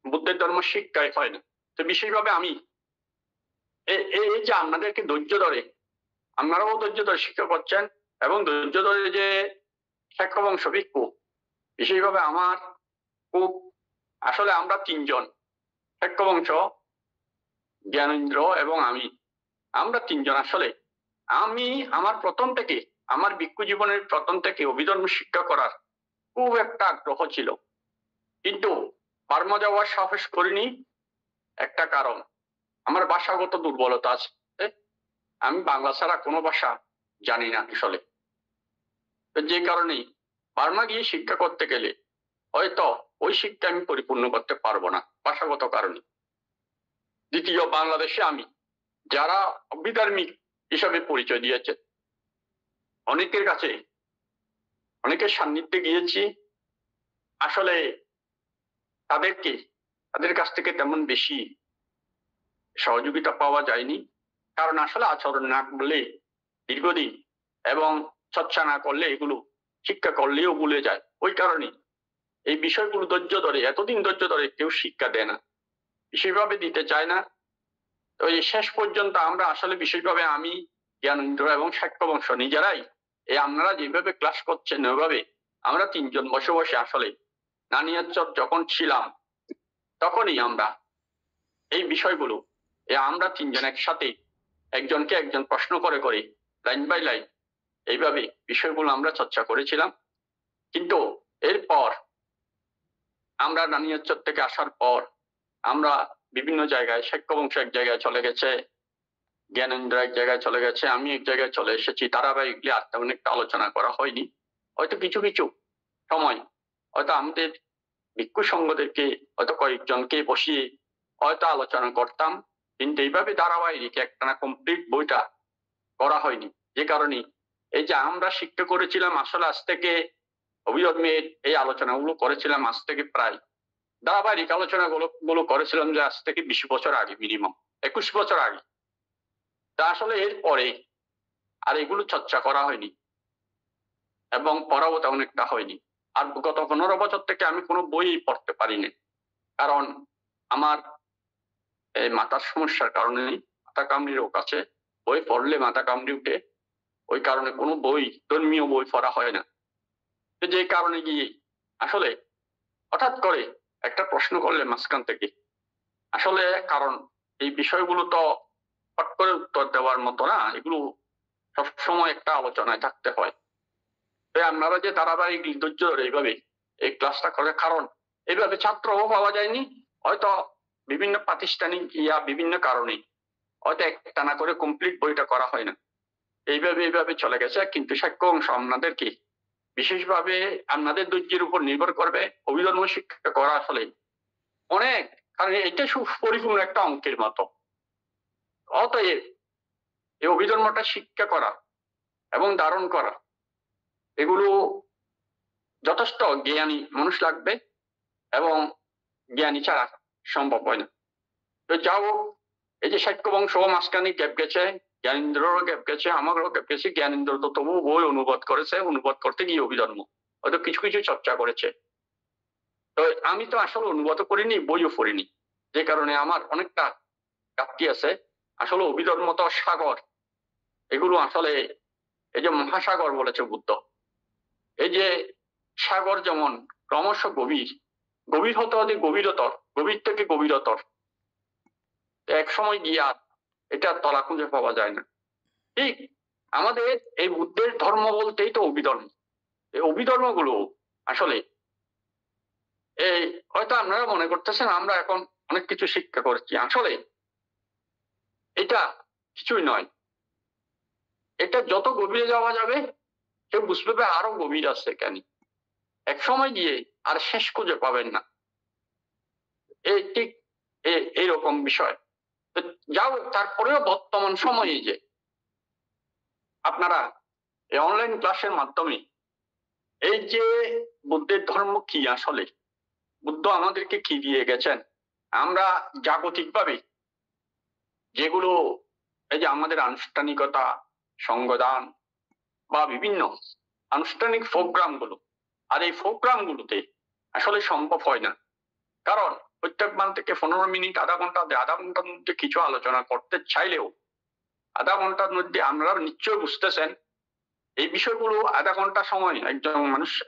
বুদ্ধের ধর্ম শিক্ষাই হয় না। তো বিশেষভাবে আমি এই যে আপনাদেরকে ধৈর্য ধরে, আপনারাও ধৈর্য ধরে শিক্ষা করছেন এবং ধৈর্য ধরে যে শাক্য বংশ ভিক্ষু বিশেষভাবে আমার খুব আসলে আমরা তিনজন, শেক্যবংশ, জ্ঞানেন্দ্র এবং আমরা তিনজন আসলে আমি আমার প্রথম থেকে আমার ভিক্ষু জীবনের প্রথম থেকে অভিধর্ম শিক্ষা করার খুব একটা আগ্রহ ছিল, কিন্তু বার্মা যাওয়ার সাহস করিনি। একটা কারণ, আমার ভাষাগত দুর্বলতা আছে, আমি বাংলা ছাড়া কোনো ভাষা জানি না আসলে। যে কারণে বার্মা গিয়ে শিক্ষা করতে গেলে হয়তো ওই শিক্ষা আমি পরিপূর্ণ করতে পারবো না ভাষাগত কারণে। দ্বিতীয়, বাংলাদেশে আমি যারা অবিধার্মিক হিসাবে পরিচয় দিয়েছে অনেকের কাছে, অনেকের সান্নিধ্যে গিয়েছি, আসলে তাদের কাছ থেকে তেমন বেশি সহযোগিতা পাওয়া যায়নি। কারণ আসলে আচরণ না করলে দীর্ঘদিন এবং চর্চা না করলে এগুলো শিক্ষা করলেও ভুলে যায়। ওই কারণে এই বিষয়গুলো এতদিন ধৈর্য ধরে কেউ শিক্ষা দেয় না, বিশেষভাবে দিতে চায় না। তো এই শেষ পর্যন্ত আমরা আসলে বিশেষভাবে আমি, জ্ঞানেন্দ্র এবং শেক্যবংশ নিজেরাই আপনারা যেভাবে ক্লাস করছেন ওইভাবে আমরা তিনজন বসে বসে আসলে নানিয়াচর যখন ছিলাম তখনই আমরা এই বিষয়গুলো আমরা তিনজন একসাথে একজনকে একজন প্রশ্ন করে করে লাইন বাই লাইন এইভাবে বিষয়গুলো আমরা চর্চা করেছিলাম। কিন্তু এরপর আমরা নানিয়াচর থেকে আসার পর আমরা বিভিন্ন জায়গায়, শেক্যবংশ এক জায়গায় চলে গেছে, জ্ঞানেন্দ্র এক জায়গায় চলে গেছে, আমি এক জায়গায় চলে এসেছি। ধারাবাহিকলি আর তেমন একটা আলোচনা করা হয়নি। হয়তো কিছু কিছু সময় হয়তো আমাদের ভিক্ষু সংঘদেরকে হয়তো কয়েকজনকে বসিয়ে হয়তো আলোচনা করতাম, কিন্তু এইভাবে ধারাবাহিক একটানা কমপ্লিট বইটা করা হয়নি। যে কারণে এই যে আমরা শিক্ষা করেছিলাম আসলে আজ থেকে অভিধর্মের এই আলোচনাগুলো করেছিলাম আজ থেকে প্রায় ধারাবাহিক আলোচনাগুলো করেছিলাম যে আজ থেকে 20 বছর আগে, মিনিমাম 21 বছর আগে। তা আসলে এরপরে আর এগুলো চর্চা করা হয়নি এবং পড়াও তেমন একটা হয়নি। আর গত 15 বছর থেকে আমি কোনো বই পড়তে পারিনি, কারণ আমার এই মাথার সমস্যার কারণে মাথা কামড়ি রোগ আছে। বই পড়লে মাথা কামড়ি উঠে, ওই কারণে কোনো ধর্মীয় বই পড়া হয় না। যে কারণে গিয়ে আসলে হঠাৎ করে একটা প্রশ্ন করলে মাঝখান থেকে আসলে, কারণ এই বিষয়গুলো তো হট করে উত্তর দেওয়ার মতো না, এগুলো সবসময় একটা আলোচনায় থাকতে হয়। আপনারা যে ধারাবাহিক ধৈর্য ধরে এইভাবে এই ক্লাসটা করে, কারণ এইভাবে ছাত্রও পাওয়া যায়নি, হয়তো বিভিন্ন প্রাতিষ্ঠানিক বিভিন্ন কারণে হয়তো একটানা করে কমপ্লিট বইটা করা হয় না। এইভাবে চলে গেছে। কিন্তু শেক্যবংশ আপনাদেরকে বিশেষভাবে আপনাদের ধৈর্যের উপর নির্ভর করবে। অভিধর্ম শিক্ষা করা আসলে অনেক, কারণ এটা সুপরিপূর্ণ একটা অঙ্কের মতো। অতএব এই অভিধর্মটা শিক্ষা করা এবং ধারণ করা এগুলো যথেষ্ট জ্ঞানী মানুষ লাগবে, এবং জ্ঞানী ছাড়া সম্ভব হয় না। তো যাও, এই যে শেক্যবংশ মাঝখানে গ্যাপ গেছে, জ্ঞানেন্দ্ররও গ্যাপ গেছে, আমারও গ্যাপ গেছে। জ্ঞানেন্দ্র তো তবু বই অনুবাদ করেছে, অনুবাদ করতে গিয়ে অভিধর্ম হয়তো কিছু কিছু চর্চা করেছে। তো আমি তো আসলে অনুবাদ করিনি, বইও পড়িনি, যে কারণে আমার অনেকটা ঘাটতি আছে। আসলে অভিধর্ম তো সাগর, এগুলো আসলে এই যে মহাসাগর বলেছে বুদ্ধ, এই যে সাগর যেমন ক্রমশ গভীর হতে হতে গভীরতর, গভীর থেকে গভীরতর, এক সময় গিয়ে আর এটা তলা খুঁজে পাওয়া যায় না। ঠিক আমাদের এই বুদ্ধের ধর্ম বলতেই তো অভিধর্ম। এই অভিধর্মগুলো আসলে এই হয়তো আপনারা মনে করতেছেন আমরা এখন অনেক কিছু শিক্ষা করছি, আসলে এটা কিছুই নয়। এটা যত গভীরে যাওয়া যাবে কেউ বুঝবে আরো গভীর আছে এখানে, এক সময় গিয়ে আর শেষ খুঁজে পাবেন না। এই ঠিক এইরকম বিষয়। যাও, তারপরেও বর্তমান সময়ে যে আপনারা এই অনলাইন ক্লাসের মাধ্যমে এই যে বুদ্ধের ধর্ম কি, আসলে বুদ্ধ আমাদেরকে কি দিয়ে গেছেন, আমরা জাগতিকভাবে যেগুলো এই যে আমাদের আনুষ্ঠানিকতা, সংবিধান বা বিভিন্ন আনুষ্ঠানিক প্রোগ্রামগুলো, আর এই প্রোগ্রামগুলোতে আসলে সম্ভব হয় না। কারণ প্রত্যেক মান থেকে 15 মিনিট, আধা ঘন্টার মধ্যে কিছু আলোচনা করতে চাইলেও আধা ঘন্টার মধ্যে আপনারা নিশ্চয় বুঝতেছেন এই বিষয়গুলো আধা ঘন্টা সময়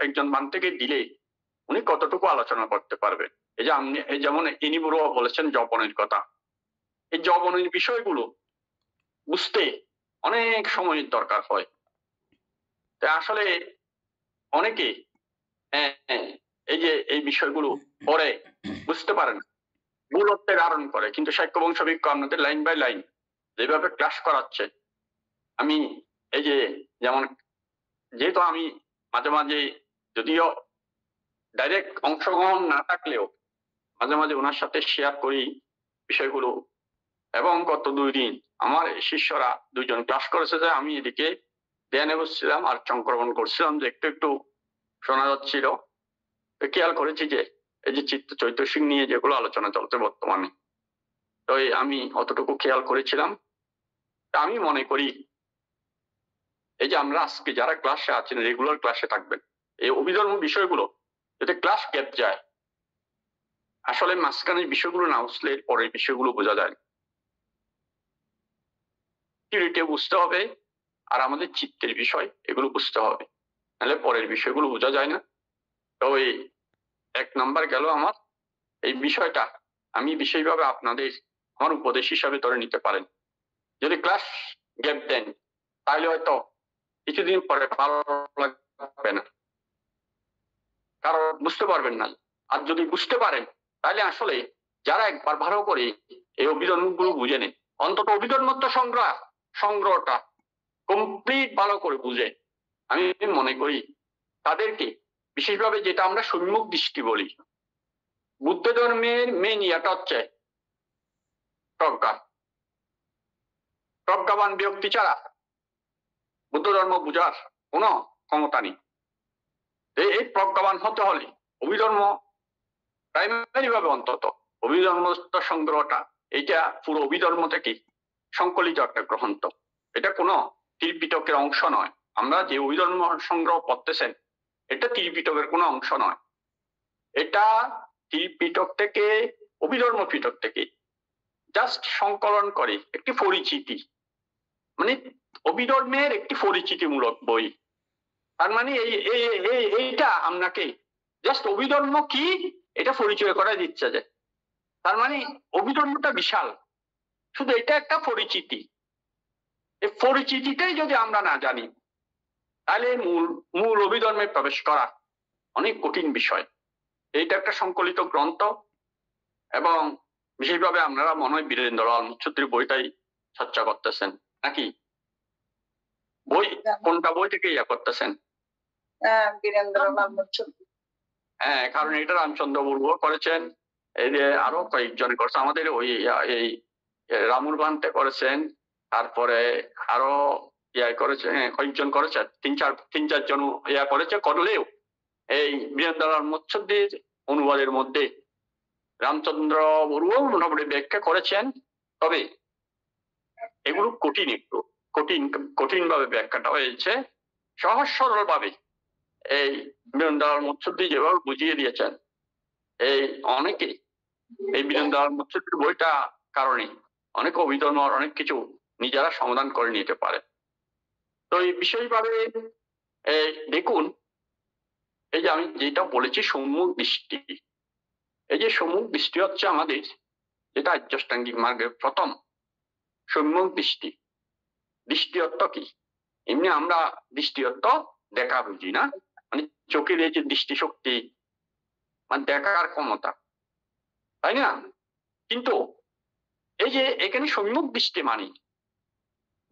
একজন মান থেকে দিলে উনি কতটুকু আলোচনা করতে পারবেন। এই যে আপনি যেমন ইনি বুড়ো বলেছেন যৌবনের কথা, এই যৌবনের বিষয়গুলো বুঝতে অনেক সময়ের দরকার হয়। তা আসলে অনেকে এই যে এই বিষয়গুলো পরে বুঝতে পারেন, ভুল অর্থে ধারণ করে, কিন্তু সাক্ষ্য বংশ ভিক্ষু আপনাদের লাইন বাই লাইন যেভাবে ক্লাস করাচ্ছে, আমি এই যে যেমন যেহেতু আমি মাঝে মাঝে যদিও ডাইরেক্ট অংশগ্রহণ না থাকলেও মাঝে মাঝে ওনার সাথে শেয়ার করি বিষয়গুলো, এবং গত 2 দিন আমার শিষ্যরা 2 জন ক্লাস করেছে, যে আমি এদিকে ধ্যানে বসছিলাম আর সংক্রমণ করছিলাম, যে একটু একটু শোনা যাচ্ছিল। খেয়াল করেছি যে এই যে চিত্ত চৈতসিক নিয়ে যেগুলো আলোচনা চলছে বর্তমানে, তো আমি অতটুকু খেয়াল করেছিলাম। আমি মনে করি এই যে আমরা আজকে যারা ক্লাসে আছেন, রেগুলার ক্লাসে থাকবেন, এই অভিধর্ম বিষয়গুলো যদি ক্লাস গ্যাপ যায়, আসলে মাঝখানের বিষয়গুলো না বুঝলে পরের বিষয়গুলো বোঝা যায়। বুঝতে হবে আর আমাদের চিত্তের বিষয় এগুলো বুঝতে হবে, নাহলে পরের বিষয়গুলো বোঝা যায় না। তো এই 1 নাম্বার গেল আমার এই বিষয়টা, আমি বিশেষভাবে আপনাদের আমার উপদেশ হিসাবে ধরে নিতে পারেন। যদি ক্লাস গ্যাপ দেন তাহলে হয়তো কিছুদিন পরে ভালো লাগবে না, কারণ বুঝতে পারবেন না। আর যদি বুঝতে পারেন তাহলে আসলে যারা একবার ভালো করে এই অভিধর্মগুলো বুঝে নেন, অন্তত অভিধর্মত্ব সংগ্রহটা কমপ্লিট ভালো করে বুঝে, আমি মনে করি তাদেরকে বিশেষভাবে যেটা আমরা সম্মুখ দৃষ্টি বলি, বুদ্ধ ধর্মের মেন ইয়াটা হচ্ছে প্রজ্ঞাবান ব্যক্তি ছাড়া বুদ্ধ ধর্ম বুঝার কোনো ক্ষমতা নেই। এই প্রজ্ঞাবান হতে হলে অভিধর্ম প্রাইমারি ভাবে অন্তত অভিধর্ম সংগ্রহটা, এটা পুরো অভিধর্ম থেকে সংকলিত একটা গ্রন্থ, এটা কোনো ত্রিপিটকের অংশ নয়। আমরা যে অভিধর্ম সংগ্রহ করতেছেন এটা ত্রিপিটকের কোনো অংশ নয়, এটা ত্রিপিটক থেকে অভিধর্ম পিটক থেকে জাস্ট সংকলন করে একটি পরিচিতি, মানে অভিধর্মের একটি পরিচিতিমূলক বই। তার মানে এইটা আপনাকে জাস্ট অভিধর্ম কি এটা পরিচয় করে দিচ্ছে, যে তার মানে অভিধর্মটা বিশাল, শুধু এটা একটা পরিচিতি। এই পরিচিতিটাই যদি আমরা না জানি তাহলে মূল অভিধর্মে প্রবেশ করা অনেক কঠিন বিষয়। এইটা একটা সংকলিত গ্রন্থ, এবং বিশেষভাবে আপনারা মনে হয় বীরেন্দ্রলাল মুচ্ছুদ্রির বইটাই চর্চা করতেছেন নাকি? বই কোনটা বই থেকে ইয়া করতেছেন? বীরেন্দ্রলাল মুচ্ছুদ্রি। হ্যাঁ, কারণ এটা রামচন্দ্র বড়ুয়া করেছেন, এই যে আরো কয়েকজন করেছে, আমাদের ওই এই রামুর ভান্তে করেছেন, তারপরে আরো ইয়া করেছে, কয়েকজন করেছে, তিন চারজন ইয়া করেছে। করলেও এই বীরেন্দ্রলাল মুচ্ছুদ্রির অনুবাদের মধ্যে রামচন্দ্র বড়ুয়া মোটামুটি ব্যাখ্যা করেছেন, তবে এগুলো কঠিন, একটু কঠিন ভাবে ব্যাখ্যাটা হয়েছে। সহজ সরল ভাবে এই বীরেন্দ্রলাল মুচ্ছুদ্রি যেভাবে বুঝিয়ে দিয়েছেন, এই অনেকে এই বীরেন্দ্রলাল মুচ্ছুদ্রির বইটা কারণে অনেক অভিধর্ম অনেক কিছু নিজেরা সমাধান করে নিতে পারে। তো এই বিষয়ভাবে দেখুন, এই যে আমি যেটা বলেছি সম্মুখ দৃষ্টি, এই যে সম্মুখ দৃষ্টি হচ্ছে আমাদের যেটা আর্যাষ্টাঙ্গিক মার্গের প্রথম সম্মুখ দৃষ্টি। দৃষ্টি অর্থ কি? এমনি আমরা দৃষ্টি অর্থ দেখা বুঝি না, মানে চোখের এই যে দৃষ্টিশক্তি মানে দেখার ক্ষমতা, তাই না? কিন্তু এই যে এখানে সম্মুখ দৃষ্টি মানে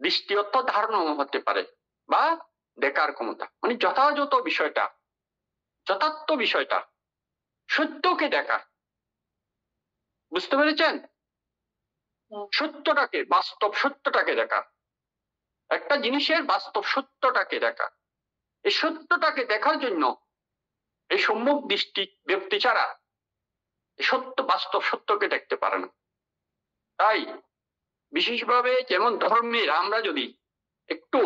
দৃষ্টি অর্থ ধারণা হতে পারে বা দেখার ক্ষমতা, মানে যথাযথ বিষয়টা, যথার্থ বিষয়টা, সত্যকে দেখা। বুঝতে পেরেছেন? সত্যটাকে, বাস্তব সত্যটাকে দেখা, একটা জিনিসের বাস্তব সত্যটাকে দেখা। এই সত্যটাকে দেখার জন্য এই সম্মুখ দৃষ্টি ব্যক্তি ছাড়া সত্য বাস্তব সত্যকে দেখতে পারে না। তাই বিশেষভাবে যেমন ধর্মের, আমরা যদি একটু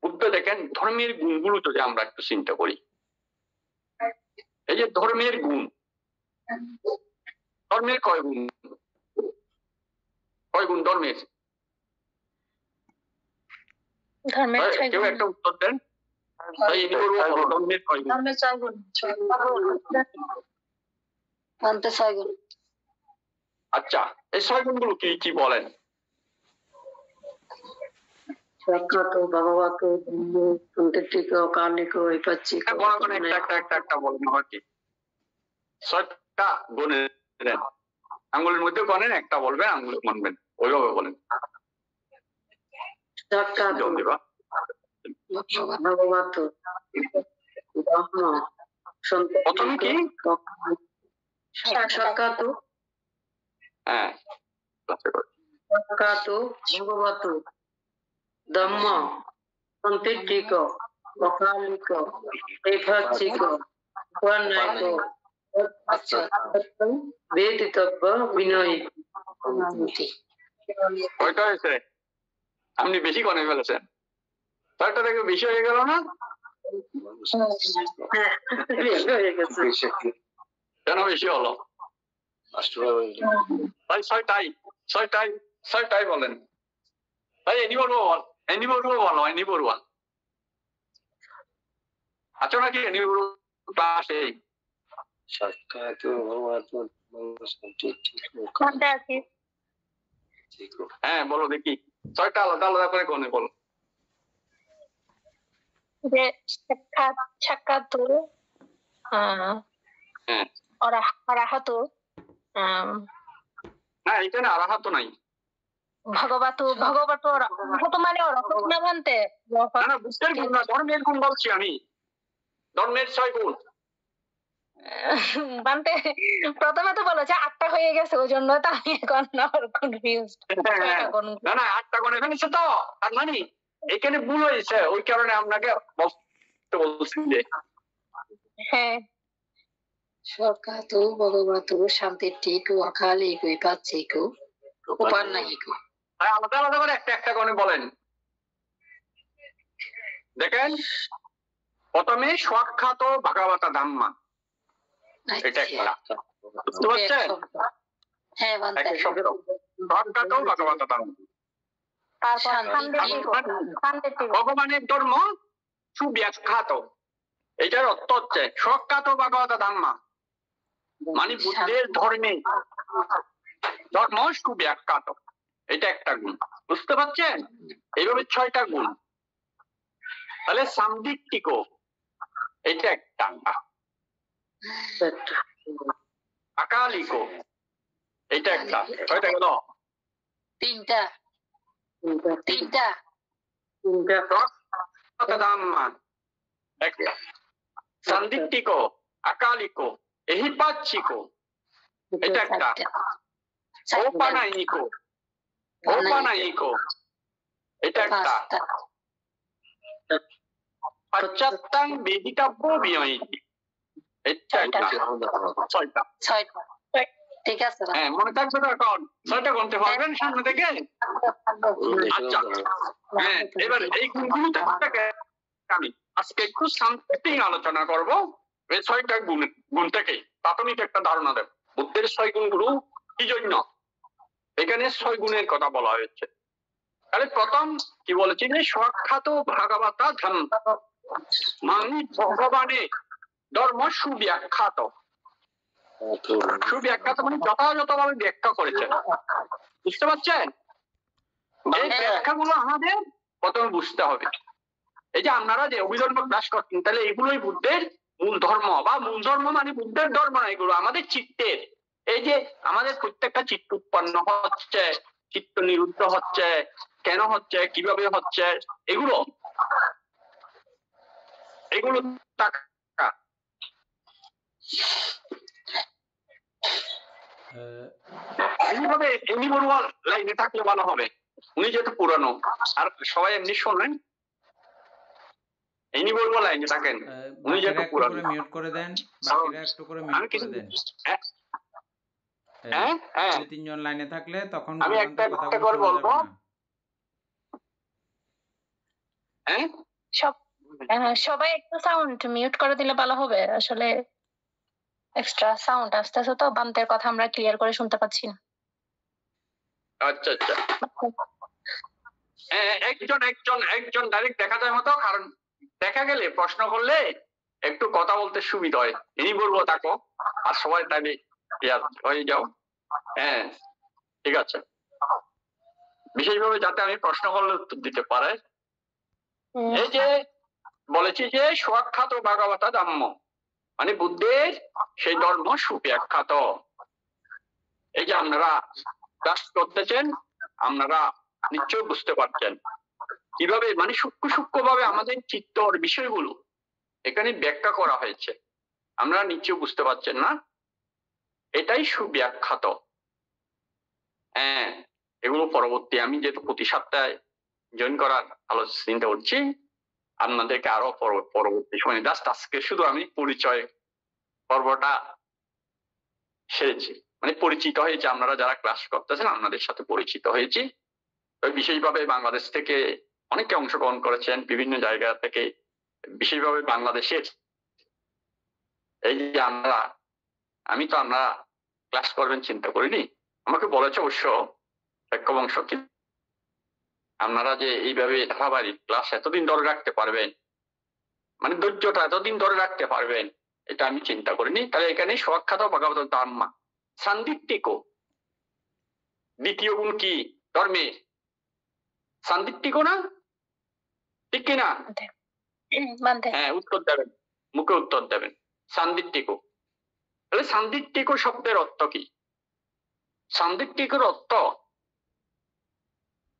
বুঝতে দেখেন ধর্মের গুণগুলো যদি আমরা একটু চিন্তা করি, এই যে ধর্মের গুণ, ধর্মের কয় গুণ ধর্মের? কেউ একটা উত্তর দেন। তাই ইনি বলবো ধর্মের ছয় গুণ। ধর্মের ছয় গুণ। বান্তে 6 গুণ। আচ্ছা, এই ছয় গুণগুলো কি কি বলেন? সক্ষাত, ভগবত, সন্তুষ্টিক, কালিক, ঐপাচ্ছিক। বড় করে একটা বলেন আমার কি 6টা গুণে দেন, আঙ্গুলের মধ্যে গণেন, একটা বলবেন, আঙ্গুলে গণবেন, ওইভাবে বলেন। সক্ষাত, জলদি বা ভগবত, ব্রহ্ম, প্রথমে কি? সক্ষাত, হ্যাঁ, সক্ষাত, ভগবত, ধম্ম, সন্তুষ্টিক, অকালিক, ঐপাচ্ছিক, উপন্যায়িক, বেদিতব্য, বিনয়ী। কয়টা হয়েছে? আপনি বেশি গণে ফেলেছেন, 6টা থেকে বেশি হয়ে গেল না? কেন বেশি হলো? তাই 6টাই বলেন। তাই এনি বলবো বলো। আছো নাকি এনি বলবো ক্লাসে? কোনটা আছে? হ্যাঁ বলো দেখি, 6টা আলাদা আলাদা করে গণে বলো। যে সাক্ষাৎ, হ্যাঁ, অরাহত, না এখানে আরাহাত নাই। ভগবত মানে অরহত না ভান্তে? না বুঝতে গুণ না, ধর্মের গুণ বলছি আমি, ধর্মের 6 গুণ। ভান্তে প্রথমে তো বলেছে 8টা হয়ে গেছে, ওই জন্য তো আমি এখন কনফিউজড। না 8টা গণে ফেলেছে তো, আর মানে এখানে ভুল হয়েছে, ওই কারণে আপনাকে বলছি যে হ্যাঁ। সক্ষাত, ভগবত, শান্তিষ্ঠিক, অকালিক, ঐপাচ্ছিক, উপন্যায়িক। আলাদা আলাদা করে একটা গণে বলেন। দেখেন, প্রথমে সাক্ষাৎ ভগবত ধাম্মা, এটা একটা, বুঝতে পারছেন? হ্যাঁ বান্তে। একটা শব্দ সাক্ষাৎ ভগবত ধাম্মা। ভগবানের ধর্ম সুব্যাখ্যাত, এটার অর্থ হচ্ছে সাক্ষাৎ ভগবত ধাম্মা, মানে বুদ্ধের ধর্ম সুব্যাখ্যাত, এটা একটা গুণ, বুঝতে পারছেন? এইভাবে 6টা গুণ। তাহলে সান্দিটিক, এটা একটা, আকালিক, এটা একটা, কয়টা গেল? 3টা। ধাম্মা একটা, সান্দিটিক, আকালিক, এহিপাচ্ছিক, এটা একটা, ঔপানায়িক, এটা একটা, পাশ্চাত্যাং বেদিতব্য বিনয়ী, এটা একটা, 6টা। ঠিক আছে। হ্যাঁ মনে থাকবে তো এখন? 6টা গুনতে পারবেন সামনে থেকে? আচ্ছা, হ্যাঁ এবার এই গুণগুলো থেকে আমি আজকে একটু সামথিং আলোচনা করব, এই 6টা গুণ থেকে প্রাথমিক একটা ধারণা দেব বুদ্ধের 6 গুণগুলো কি জন্য এখানে 6 গুণের কথা বলা হয়েছে। তাহলে প্রথম কি বলেছি যে সাক্ষাৎ ভগবত ধাম্ম, মানে ভগবানের ধর্ম সুব্যাখ্যাত। সুব্যাখ্যাত মানে যথাযথভাবে ব্যাখ্যা করেছেন, বুঝতে পারছেন? এই ব্যাখ্যাগুলো আমাদের প্রথমে বুঝতে হবে। এই যে আপনারা যে অভিধর্ম ক্লাস করছেন, তাহলে এগুলোই বুদ্ধের মূল ধর্ম, বা মূল ধর্ম মানে বুদ্ধের ধর্ম না, এগুলো আমাদের চিত্তের, এই যে আমাদের প্রত্যেকটা চিত্ত উৎপন্ন হচ্ছে, চিত্ত নিরুদ্ধ হচ্ছে, কেন হচ্ছে, কিভাবে হচ্ছে, এগুলো এইভাবে এমনি বড়ুয়া লাইনে থাকলে ভালো হবে, উনি যেহেতু পুরানো আর সবাই এমনি শোনেন, এমনি বড়ুয়া লাইনে থাকেন, উনি যেহেতু পুরানো। মিউট করে দেন, বাকিরা একটু করে মিউট করে দেন। হ্যাঁ 2-3 জন লাইনে থাকলে তখন আমি একটা করে বলবো। হ্যাঁ সবাই একটু সাউন্ড মিউট করে দিলে ভালো হবে, আসলে এক্সট্রা সাউন্ড আসতেছে তো, বান্তের কথা আমরা ক্লিয়ার করে শুনতে পাচ্ছি না। আচ্ছা হ্যাঁ একজন ডাইরেক্ট দেখা যায় মতো, কারণ দেখা গেলে প্রশ্ন করলে একটু কথা বলতে সুবিধা হয়, ইনি বলবো থাকো আর সবাই তাহলে হয়ে যাও। হ্যাঁ ঠিক আছে, বিশেষভাবে যাতে আমি প্রশ্ন করলে উত্তর দিতে পারে। এই যে বলেছি যে সুখ্যাত ভাগবতা ধম্ম, মানে বুদ্ধের সেই ধর্ম সুব্যাখ্যাত। এই যে আপনারা ক্লাস করতেছেন, আপনারা নিশ্চয় বুঝতে পারছেন কিভাবে মানে সূক্ষ্ম সূক্ষ্ম ভাবে আমাদের চিত্তর বিষয়গুলো এখানে ব্যাখ্যা করা হয়েছে। আমরা নিশ্চয় বুঝতে পারছেন না? এটাই সুব্যাখ্যাত। হ্যাঁ, এগুলো পরবর্তী আমি যেহেতু প্রতি সপ্তাহে জয়েন করার চিন্তা করছি, আপনাদেরকে আরো পরবর্তী সময় জাস্ট আজকে শুধু আমি পরিচয় পর্বটা সেরেছি, মানে পরিচিত হয়েছে। আপনারা যারা ক্লাস করতেছেন আপনাদের সাথে পরিচিত হয়েছি। বিশেষভাবে বাংলাদেশ থেকে অনেকে অংশগ্রহণ করেছেন, বিভিন্ন জায়গা থেকে, বিশেষভাবে বাংলাদেশের। এই যে আমি তো আপনারা ক্লাস করবেন চিন্তা করিনি, আমাকে বলেছে অবশ্য বংশ কি আপনারা যে এইভাবে ধারাবাহিক ক্লাস এতদিন ধরে রাখতে পারবেন, মানে ধৈর্যটা এতদিন ধরে রাখতে পারবেন, এটা আমি চিন্তা করিনি। তাহলে এখানে সুখ্যাত ভাগবত ধর্ম সান্দিটিক, দ্বিতীয় গুণ কি ধর্মের? সান্দিটিক না, ঠিক কিনা? হ্যাঁ, উত্তর দেবেন, মুখে উত্তর দেবেন। সান্দিটিক, তাহলে সান্দিটিক শব্দের অর্থ কি? সান্দিটিকের অর্থ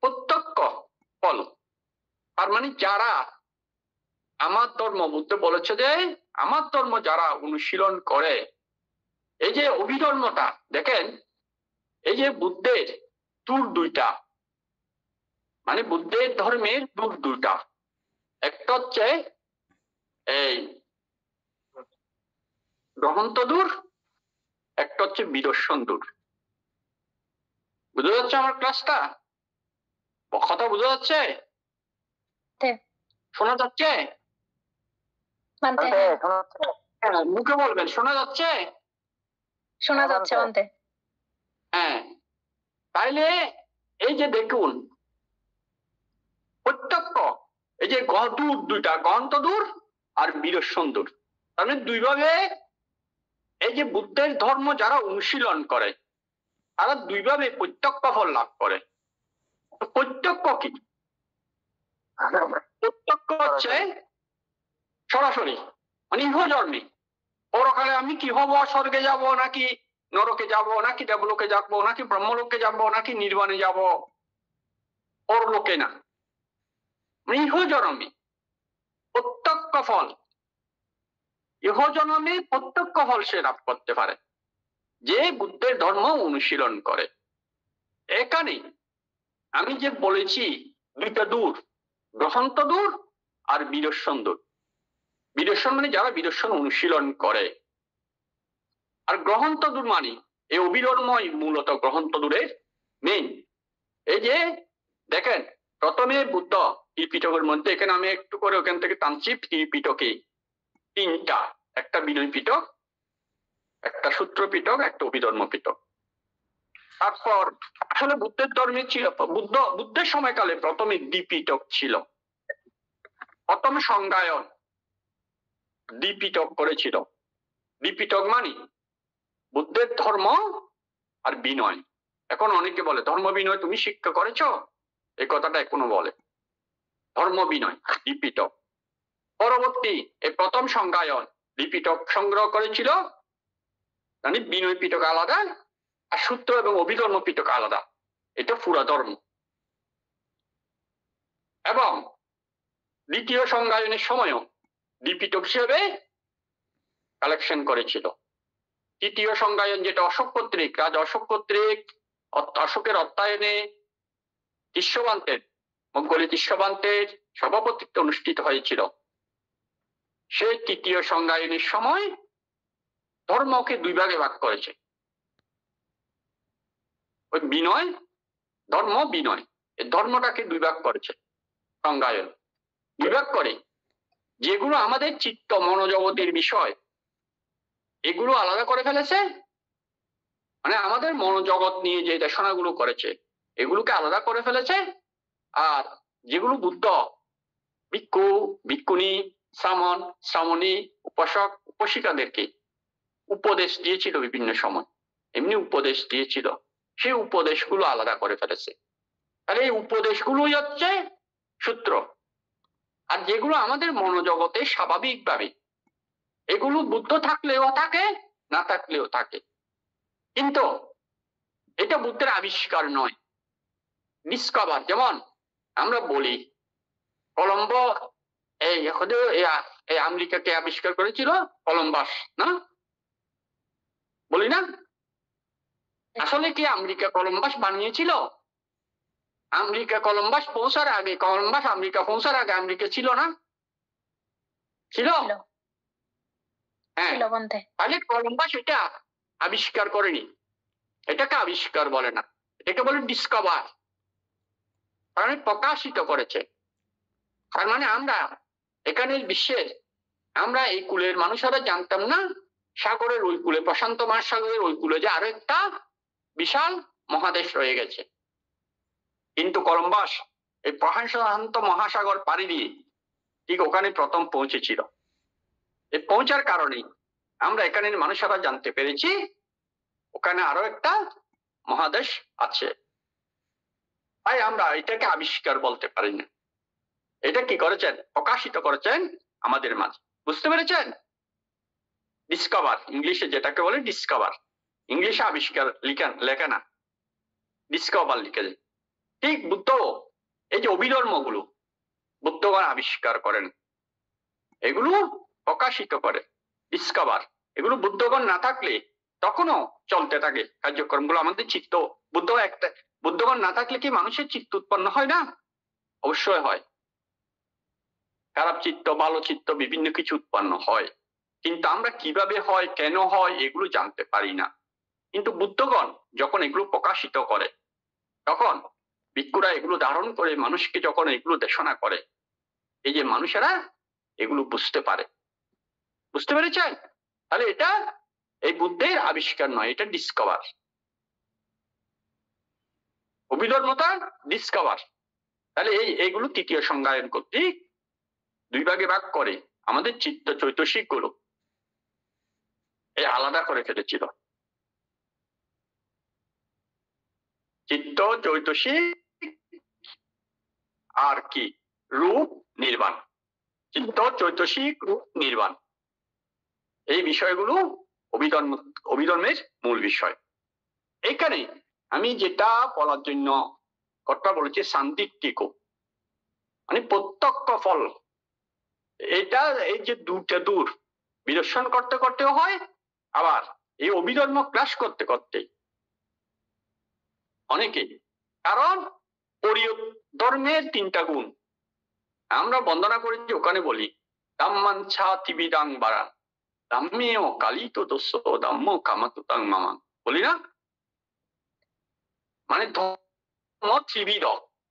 প্রত্যক্ষ ফল। তার মানে যারা আমার ধর্ম, বুদ্ধ বলেছে যে আমার ধর্ম যারা অনুশীলন করে, এই যে অভিধর্মটা দেখেন, এই যে বুদ্ধের দূর দুইটা, মানে বুদ্ধের ধর্মের দূর দুইটা, একটা হচ্ছে এই গ্রহন্ত দূর, একটা হচ্ছে বিদর্শন দূর। বুঝা যাচ্ছে আমার ক্লাসটা? কথা বুঝা যাচ্ছে? শোনা যাচ্ছে? মুখে বলবেন, শোনা যাচ্ছে? শোনা যাচ্ছে মানতে। হ্যাঁ, তাইলে এই যে দেখুন প্রত্যক্ষ, এই যে দূর দুইটা, গহন্ত দূর আর বিদর্শন দূর, তার মানে দুইভাবে এই যে বুদ্ধের ধর্ম যারা অনুশীলন করে তারা দুইভাবে প্রত্যক্ষ ফল লাভ করে। প্রত্যক্ষ কি? প্রত্যক্ষ হচ্ছে সরাসরি, মানে ইহজন্মে পরকালে আমি কি হব, স্বর্গে যাব নাকি নরকে যাব নাকি দেবলোকে যাব নাকি ব্রহ্মলোকে যাব নাকি নির্বাণে যাব, পরলোকে না, মানে ইহজন্মে প্রত্যক্ষ ফল। ইহজন্মে প্রত্যক্ষ ফল সে লাভ করতে পারে যে বুদ্ধের ধর্ম অনুশীলন করে। এখানে আমি যে বলেছি দুইটা দূর, গ্রহন্ত দূর আর বিদর্শন দূর। বিদর্শন মানে যারা বিদর্শন অনুশীলন করে, আর গ্রহন্ত দূর মানে এই অভিধর্মই মূলত গ্রহন্ত দূরের মেইন। এই যে দেখেন প্রথমে বুদ্ধ ত্রিপিটকের মধ্যে, এখানে আমি একটু করে ওখান থেকে টানছি, ত্রিপিটকে তিনটা, একটা বিনয় পিটক, একটা সূত্র পিটক, একটা অভিধর্ম পিটক। তারপর আসলে বুদ্ধের ধর্মে ছিল, বুদ্ধের সময়কালে প্রথমে দ্বিপিটক ছিল। প্রথম সংজ্ঞায়ন দ্বিপিটক করেছিল। দ্বিপিটক মানে বুদ্ধের ধর্ম আর বিনয়। এখন অনেকে বলে ধর্ম বিনয় তুমি শিক্ষা করেছো, এই কথাটা এখনো বলে। ধর্ম বিনয় দ্বিপিটক। পরবর্তী এই প্রথম সংজ্ঞায়ন দ্বিপিটক সংগ্রহ করেছিল, মানে বিনয় পিটক আলাদা আর সূত্র এবং অভিধর্ম পিটক আলাদা, এটা পুরা ধর্ম। এবং দ্বিতীয় সংজ্ঞায়নের সময়ও দ্বিপিটক হিসেবে কালেকশন করেছিল। তৃতীয় সংজ্ঞায়ন যেটা অশোক কর্তৃক, রাজা অশোক কর্তৃক অশোকের অর্থায়নে তিস্যবান্তের, মঙ্গলী তিস্যবান্তের সভাপতিত্বে অনুষ্ঠিত হয়েছিল। সেই তৃতীয় সংজ্ঞায়নের সময় ধর্মকে দুই ভাগে ভাগ করেছে, ওই বিনয় ধর্ম, বিনয় এই ধর্মটাকে দুই ভাগ করেছে। সংজ্ঞায়ন দুই ভাগ করে যেগুলো আমাদের চিত্ত মনোজগতের বিষয় এগুলো আলাদা করে ফেলেছে, মানে আমাদের মনোজগৎ নিয়ে যে দেশনাগুলো করেছে এগুলোকে আলাদা করে ফেলেছে। আর যেগুলো বুদ্ধ ভিক্ষু ভিক্ষুণী শ্রামণ শ্রামণী উপাসক উপাসিকাদেরকে উপদেশ দিয়েছিল বিভিন্ন সময়, এমনি উপদেশ দিয়েছিল, সেই উপদেশগুলো আলাদা করে ফেলেছে। তাহলে এই উপদেশগুলোই হচ্ছে সূত্র। আর যেগুলো আমাদের মনোজগতে স্বাভাবিকভাবে, এগুলো বুদ্ধ থাকলেও থাকে, না থাকলেও থাকে, কিন্তু এটা বুদ্ধের আবিষ্কার নয়, ডিসকভার। যেমন আমরা বলি কলম্বো এই আমেরিকাকে আবিষ্কার করেছিল কলম্বাস, না বলি না? আসলে কি আমেরিকা কলম্বাস বানিয়েছিল? আমেরিকা কলম্বাস পৌঁছার আগে, কলম্বাস আমেরিকা পৌঁছার আগে আমেরিকা ছিল না? ছিল। হ্যাঁ, তাহলে কলম্বাস এটা আবিষ্কার করেনি, এটাকে আবিষ্কার বলে না, এটাকে বলে ডিসকভার, কারণ প্রকাশিত করেছে। তার মানে আমরা এখানে বিশ্বের, আমরা এই কুলের মানুষেরা জানতাম না সাগরের ওই কুলে, প্রশান্ত মহাসাগরের ওই কুলে যে আরো একটা বিশাল মহাদেশ রয়ে গেছে। কিন্তু কলম্বাস এই প্রশান্ত মহাসাগর পাড়ি দিয়ে ঠিক ওখানে প্রথম পৌঁছেছিল। এই পৌঁছার কারণে আমরা এখানের মানুষেরা জানতে পেরেছি ওখানে আরো একটা মহাদেশ আছে। তাই আমরা এটাকে আবিষ্কার বলতে পারি না, এটা কি করেছেন? প্রকাশিত করেছেন আমাদের মাঝে। বুঝতে পেরেছেন? ডিসকভার, ইংলিশে যেটাকে বলে ডিসকভার, ইংলিশে আবিষ্কার লেখে না, ডিসকভার লিখে। ঠিক বুদ্ধ এই যে অভিধর্মগুলো বুদ্ধগণ আবিষ্কার করেন, এগুলো প্রকাশিত করে, ডিসকভার। এগুলো বুদ্ধগণ না থাকলে তখনও চলতে থাকে কার্যক্রমগুলো। আমাদের চিত্ত বুদ্ধগণ না থাকলে কি মানুষের চিত্ত উৎপন্ন হয় না? অবশ্যই হয়। খারাপ চিত্ত, ভালো চিত্ত, বিভিন্ন কিছু উৎপন্ন হয়, কিন্তু আমরা কিভাবে হয়, কেন হয়, এগুলো জানতে পারি না। কিন্তু বুদ্ধগণ যখন এগুলো প্রকাশিত করে, তখন ভিক্ষুরা এগুলো ধারণ করে মানুষকে যখন এগুলো দেশনা করে, এই যে মানুষেরা এগুলো বুঝতে পারে। বুঝতে পেরেছেন? তাহলে এটা এই বুদ্ধের আবিষ্কার নয়, এটা ডিসকভার। অভিধর্মতা ডিসকভার। তাহলে এইগুলো তৃতীয় সংজ্ঞায়ন কর্তৃক দুই ভাগে ভাগ করে আমাদের চিত্ত চৈতসিক গুলো এই আলাদা করে ফেলেছিল। চিত্ত চৈতসিক আর কি? রূপ নির্বাণ। চিত্ত চৈতসিক রূপ নির্বাণ, এই বিষয়গুলো অভিধর্মের মূল বিষয়। এখানে আমি যেটা বলার জন্য কথা বলেছি শান্তিটিক, মানে প্রত্যক্ষ ফল। এটা এই যে দুটা দূর বিদর্শন করতে করতেও হয়, আবার এই অভিধর্ম ক্লাস করতে করতে অনেকে, কারণ ধর্মের তিনটা গুণ আমরা বন্দনা করেছি, ওখানে বলি দাম্মান ছা তিবিদাং বারান দাম্মেয় কালিত দোষ দাম্ম কামাতুতাং মামান, বলি না? মানে ধর্ম ত্রিবিধ,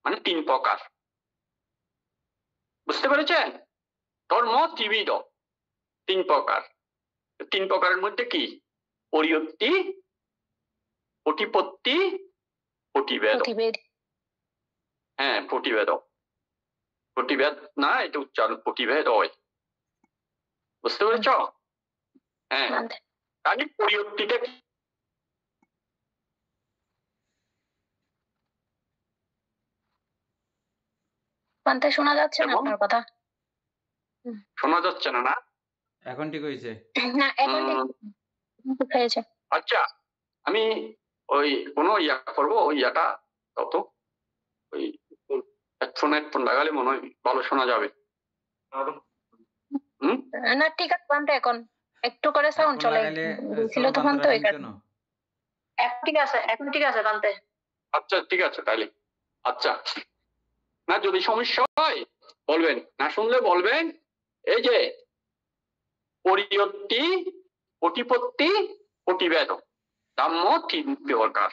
মানে তিন প্রকার। বুঝতে পেরেছেন? ধর্ম ত্রিবিধ, তিন প্রকার। তিন প্রকারের মধ্যে কি? পরিয়ত্তি, প্রতিপত্তি, প্রতিবেদ। হ্যাঁ, প্রতিবেদ, প্রতিবেদ না, এটা উচ্চারণ প্রতিভেদ হয়। বুঝতে পেরেছ? হ্যাঁ, তাহলে পরিয়ত্তিটা কি? শোনা যাচ্ছে না আপনার কথা। শোনা যাচ্ছে না? না, এখন ঠিক হয়েছে। না, এখন ঠিক হয়েছে। আচ্ছা, আমি ওই কোনো ইয়া করবো, ওই ইয়াটা তত ওই হেডফোন লাগালে মনে হয় ভালো শোনা যাবে। না, ঠিক আছে, বানতে এখন একটু করে সাউন্ড চলে ছিল তখন, তো এখানে ঠিক আছে, এখন ঠিক আছে বানতে। আচ্ছা, ঠিক আছে তাহলে। আচ্ছা, না যদি সমস্যা হয় বলবেন, না শুনলে বলবেন। এই যে পরিয়ত্তি, প্রতিপত্তি, প্রতিবেদ, দাম্য তিন প্রকার,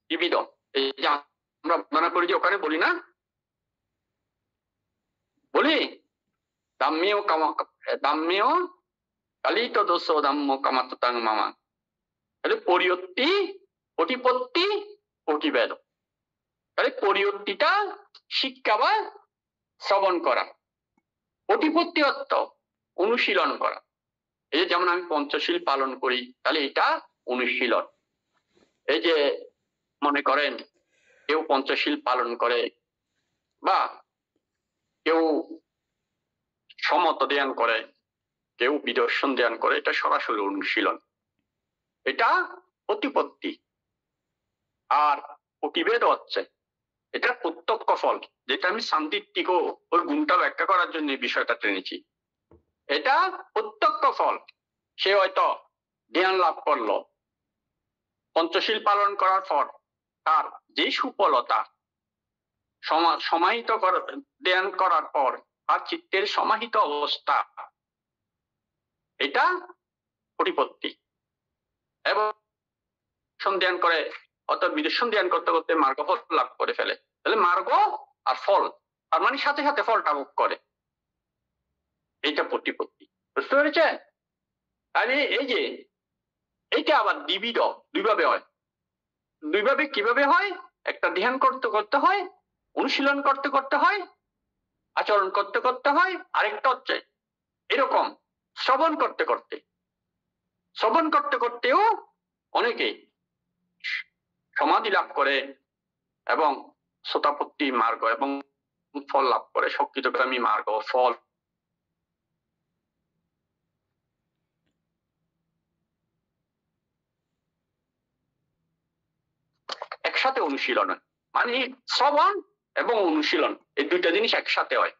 ত্রিবিধ। এই যে আমরা বর্ণনা করি যে ওখানে বলি না, বলি দাম্মেয় কালিত দোষ দাম্য কামাতুতাং মামান। তাহলে পরিয়ত্তি, প্রতিপত্তি, প্রতিবেদ। তাহলে পরিয়ত্তিটা শিক্ষা বা শ্রবণ করা, প্রতিপত্তি অর্থ অনুশীলন করা। এই যে যেমন আমি পঞ্চশীল পালন করি, তাহলে এটা অনুশীলন। এই যে মনে করেন কেউ পঞ্চশীল পালন করে বা কেউ সমত ধ্যান করে, কেউ বিদর্শন ধ্যান করে, এটা সরাসরি অনুশীলন। এটা প্রতিপত্তি। আর প্রতিভেদ হচ্ছে এটা প্রত্যক্ষ ফল, যেটা আমি সান্দিটিক ওই গুণটা ব্যাখ্যা করার জন্য এই বিষয়টা টেনেছি। এটা প্রত্যক্ষ ফল। সে হয়তো জ্ঞান লাভ করলো, পঞ্চশীল পালন করার পর তার যে সুফলতা, সমাহিত ধ্যান করার পর তার চিত্তের সমাহিত অবস্থা, এটা প্রতিপত্তি। এবং ধ্যান করে অর্থাৎ বিদর্শন ধ্যান করতে করতে মার্গ ফল লাভ করে ফেলে, তাহলে মার্গ আর ফল তার মানে সাথে সাথে ফলটা ভোগ করে, এইটা প্রতিপত্তি। বুঝতে পেরেছে? তাহলে এই যে এইটা আবার দ্বিবিধ, দুইভাবে হয়। দুইভাবে কিভাবে হয়? একটা ধ্যান করতে করতে হয়, অনুশীলন করতে করতে হয়, আচরণ করতে করতে হয়। আরেকটা হচ্ছে এরকম শ্রবণ করতে করতে, শ্রবণ করতে করতেও অনেকে সমাধি লাভ করে এবং সোতাপত্তি মার্গ এবং ফল লাভ করে, শক্তিতকামী মার্গ ফল। একসাথে অনুশীলন হয়, মানে শ্রবণ এবং অনুশীলন এই দুইটা জিনিস একসাথে হয়,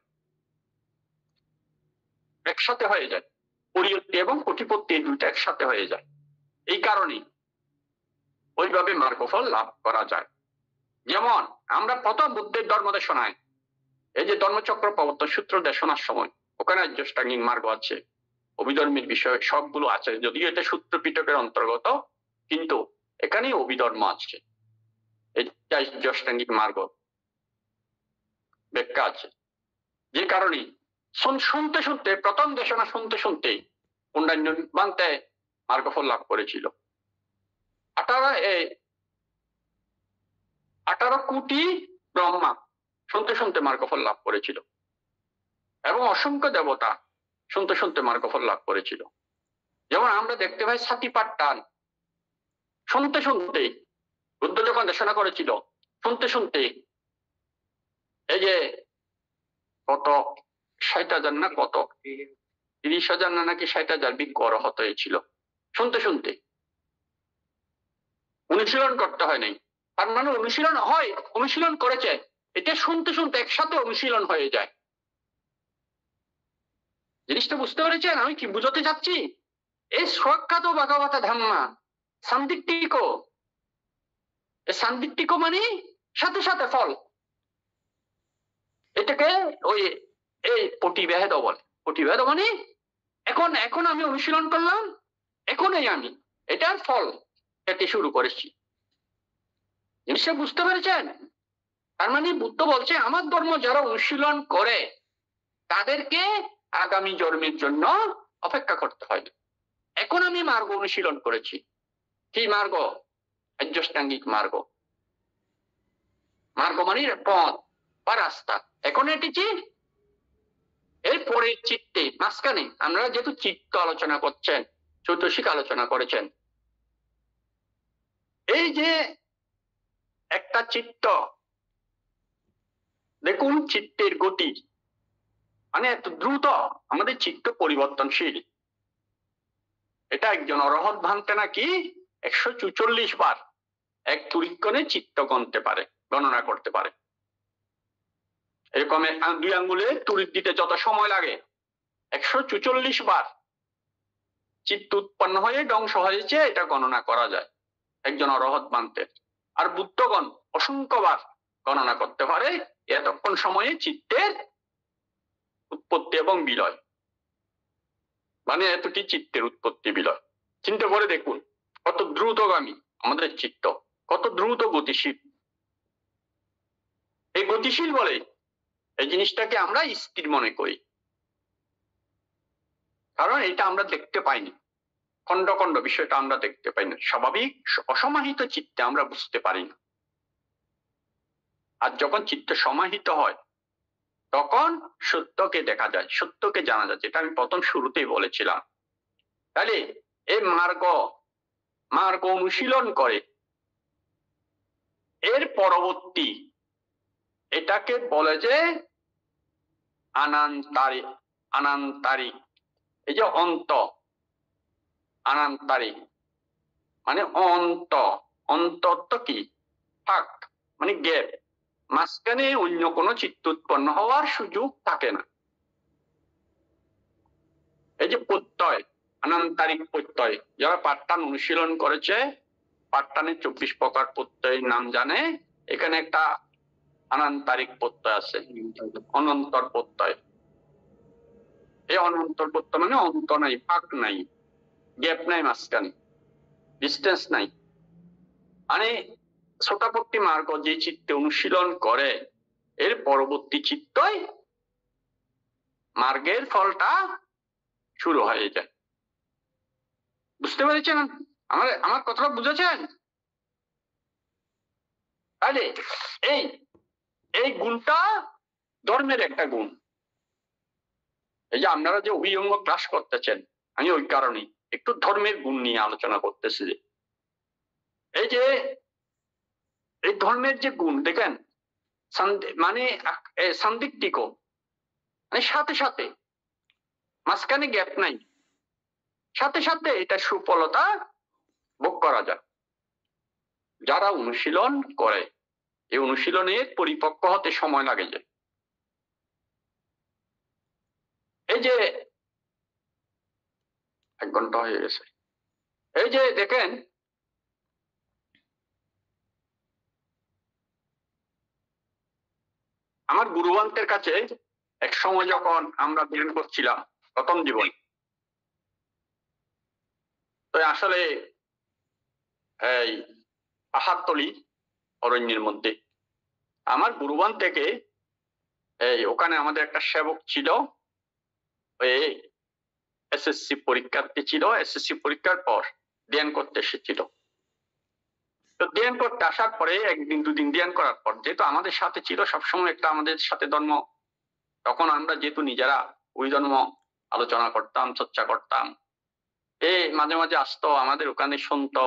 একসাথে হয়ে যায়। পরিয়ত্তি এবং প্রতিপত্তি এই দুইটা একসাথে হয়ে যায়। এই কারণেই ওইভাবে মার্গফল লাভ করা যায়। যেমন আমরা প্রথম বুদ্ধের ধর্ম দেশনায় এই যে ধর্মচক্র প্রবর্তন সূত্র দেশনার সময় ওখানে আর্যষ্টাঙ্গিক মার্গ আছে, অভিধর্মের বিষয় সবগুলো আছে, যদিও এটা সূত্র পিটকের অন্তর্গত, কিন্তু এখানেই অভিধর্ম আছে, এটা আর্যষ্টাঙ্গিক মার্গ ব্যাখ্যা আছে। যে কারণে শুনতে শুনতে প্রথম দেশনা শুনতে শুনতে কুণ্ডান্য বানতে মার্গফল লাভ করেছিল। 18 কোটি ব্রহ্মা শুনতে শুনতে মার্গফল লাভ করেছিল এবং অসংখ্য দেবতা শুনতে শুনতে মার্গফল লাভ করেছিল। যেমন আমরা দেখতে পাই সাতিপাট্টান শুনতে শুনতে বুদ্ধ যখন দেশনা করেছিল, শুনতে শুনতে এই যে কত 60,000 না কত 30,000 না নাকি 60,000 ভিক্ষু অরহত হয়েছিল শুনতে শুনতে। অনুশীলন করতে হয় নাই, তার মানে অনুশীলন হয়, অনুশীলন করেছে, এটা শুনতে শুনতে একসাথে অনুশীলন হয়ে যায়। জিনিসটা বুঝতে পেরেছেন আমি কি বুঝতে চাচ্ছি? এই স্বখ্যাত ভাগবত ধাম্মা সান্দিটিক, সান্দিটিক মানে সাথে সাথে ফল। এটাকে ওই এই প্রতিভেদ বলে। প্রতিভেদ মানে এখন এখন আমি অনুশীলন করলাম, এখনই আমি এটার ফল পেতে শুরু করেছি। জিনিসটা বুঝতে পেরেছেন? তার মানে বুদ্ধ বলছে আমার ধর্ম যারা অনুশীলন করে তাদেরকে আগামী জন্মের জন্য অপেক্ষা করতে হয়। এখন আমি মার্গ অনুশীলন করেছি। কি মার্গ? আর্যষ্টাঙ্গিক মার্গ। মার্গ মানে পথ বা রাস্তা। এখন এটিছি এরপরে চিত্তে মাঝখানে আমরা যেহেতু চিত্ত আলোচনা করছেন, চৈতসিক আলোচনা করেছেন, এই যে একটা চিত্ত, দেখুন চিত্তের গতি মানে এত দ্রুত, আমাদের চিত্ত পরিবর্তনশীল। এটা একজন অরহৎ ভাঙতে নাকি 144 বার এক তুরিক্ষণে চিত্ত গণতে পারে, গণনা করতে পারে। এরকম 2 আঙ্গুলে তুড়িৎ দিতে যত সময় লাগে 144 বার চিত্ত উৎপন্ন হয়ে ধ্বংস হয়েছে, এটা গণনা করা যায় একজন অরহৎ ভাঙতে। আর বুদ্ধগণ অসংখ্যবার গণনা করতে পারে এতক্ষণ সময়ে চিত্তের উৎপত্তি এবং বিলয়, মানে এতটি চিত্তের উৎপত্তি বিলয়। চিন্তা করে দেখুন কত দ্রুতগামী আমাদের চিত্ত, কত দ্রুত গতিশীল। এই গতিশীল বলে এই জিনিসটাকে আমরা স্থির মনে করি, কারণ এটা আমরা দেখতে পাইনি, খন্ড খন্ড বিষয়টা আমরা দেখতে পাই না, স্বাভাবিক অসমাহিত চিত্তে আমরা বুঝতে পারি না। আর যখন চিত্ত সমাহিত হয় তখন সত্যকে দেখা যায়, সত্যকে জানা যায়, যেটা আমি প্রথম শুরুতেই বলেছিলাম। তাহলে এই মার্গ অনুশীলন করে এর পরবর্তী এটাকে বলে যে আনান্তারিক। এই যে অন্ত, আনান্তারিক মানে অন্তত্ব কি? ফাঁক মানে গ্যাপ, মাঝখানে অন্য কোনো চিত্ত উৎপন্ন হওয়ার সুযোগ থাকে না। এই যে প্রত্যয়, আনান্তারিক প্রত্যয়, যারা পাঠটান অনুশীলন করেছে, পাঠটানের 24 প্রকার প্রত্যয়ের নাম জানে, এখানে একটা আনান্তারিক প্রত্যয় আছে, অনন্তর প্রত্যয়। এই অনন্তর প্রত্যয় মানে অন্ত নাই, ফাঁক নাই, গ্যাপ নাই, মাঝখানে ডিস্টেন্স নাই। মানে ছোটাপট্টি মার্গ যে চিত্তে অনুশীলন করে এর পরবর্তী চিত্তই মার্গের ফলটা শুরু হয়ে যায়। বুঝতে পেরেছেন? আমার কথাটা বুঝেছেন? তাহলে এই গুণটা ধর্মের একটা গুণ। এই যে আপনারা যে অভিয়ঙ্গ ক্লাস করতেছেন, আমি ওই কারণে একটু ধর্মের গুণ নিয়ে আলোচনা করতেছি। যে এই ধর্মের যে গুণ দেখেন, মানে সান্দিগ্ধিক, মানে সাথে সাথে, মাঝখানে গ্যাপ নাই, সাথে সাথে এটা সুফলতা ভোগ করা যায় যারা অনুশীলন করে। এই অনুশীলনের পরিপক্ক হতে সময় লাগে। যে এই যে 1 ঘন্টা হয়ে গেছে, এই যে দেখেন আমার গুরুবন্তের কাছে এক সময় যখন আমরা ধ্যান করছিলাম প্রথম জীবনে, তো আসলে এই পাহাড়তলি অরণ্যের মধ্যে আমার গুরুবান থেকে ওখানে আমাদের একটা সেবক ছিল, ওই এসএসসি পরীক্ষার্থী ছিল, এসএসসি পরীক্ষার পর ধ্যান করতে এসেছিল। তো ধ্যান করতে আসার পরে 1 দিন 2 দিন ধ্যান করার পর, যেহেতু আমাদের সাথে ছিল সবসময় একটা আমাদের সাথে ধর্ম, তখন আমরা যেহেতু নিজেরা ওই ধর্ম আলোচনা করতাম, চর্চা করতাম, মাঝে মাঝে আসতো আমাদের ওখানে, শুনতো।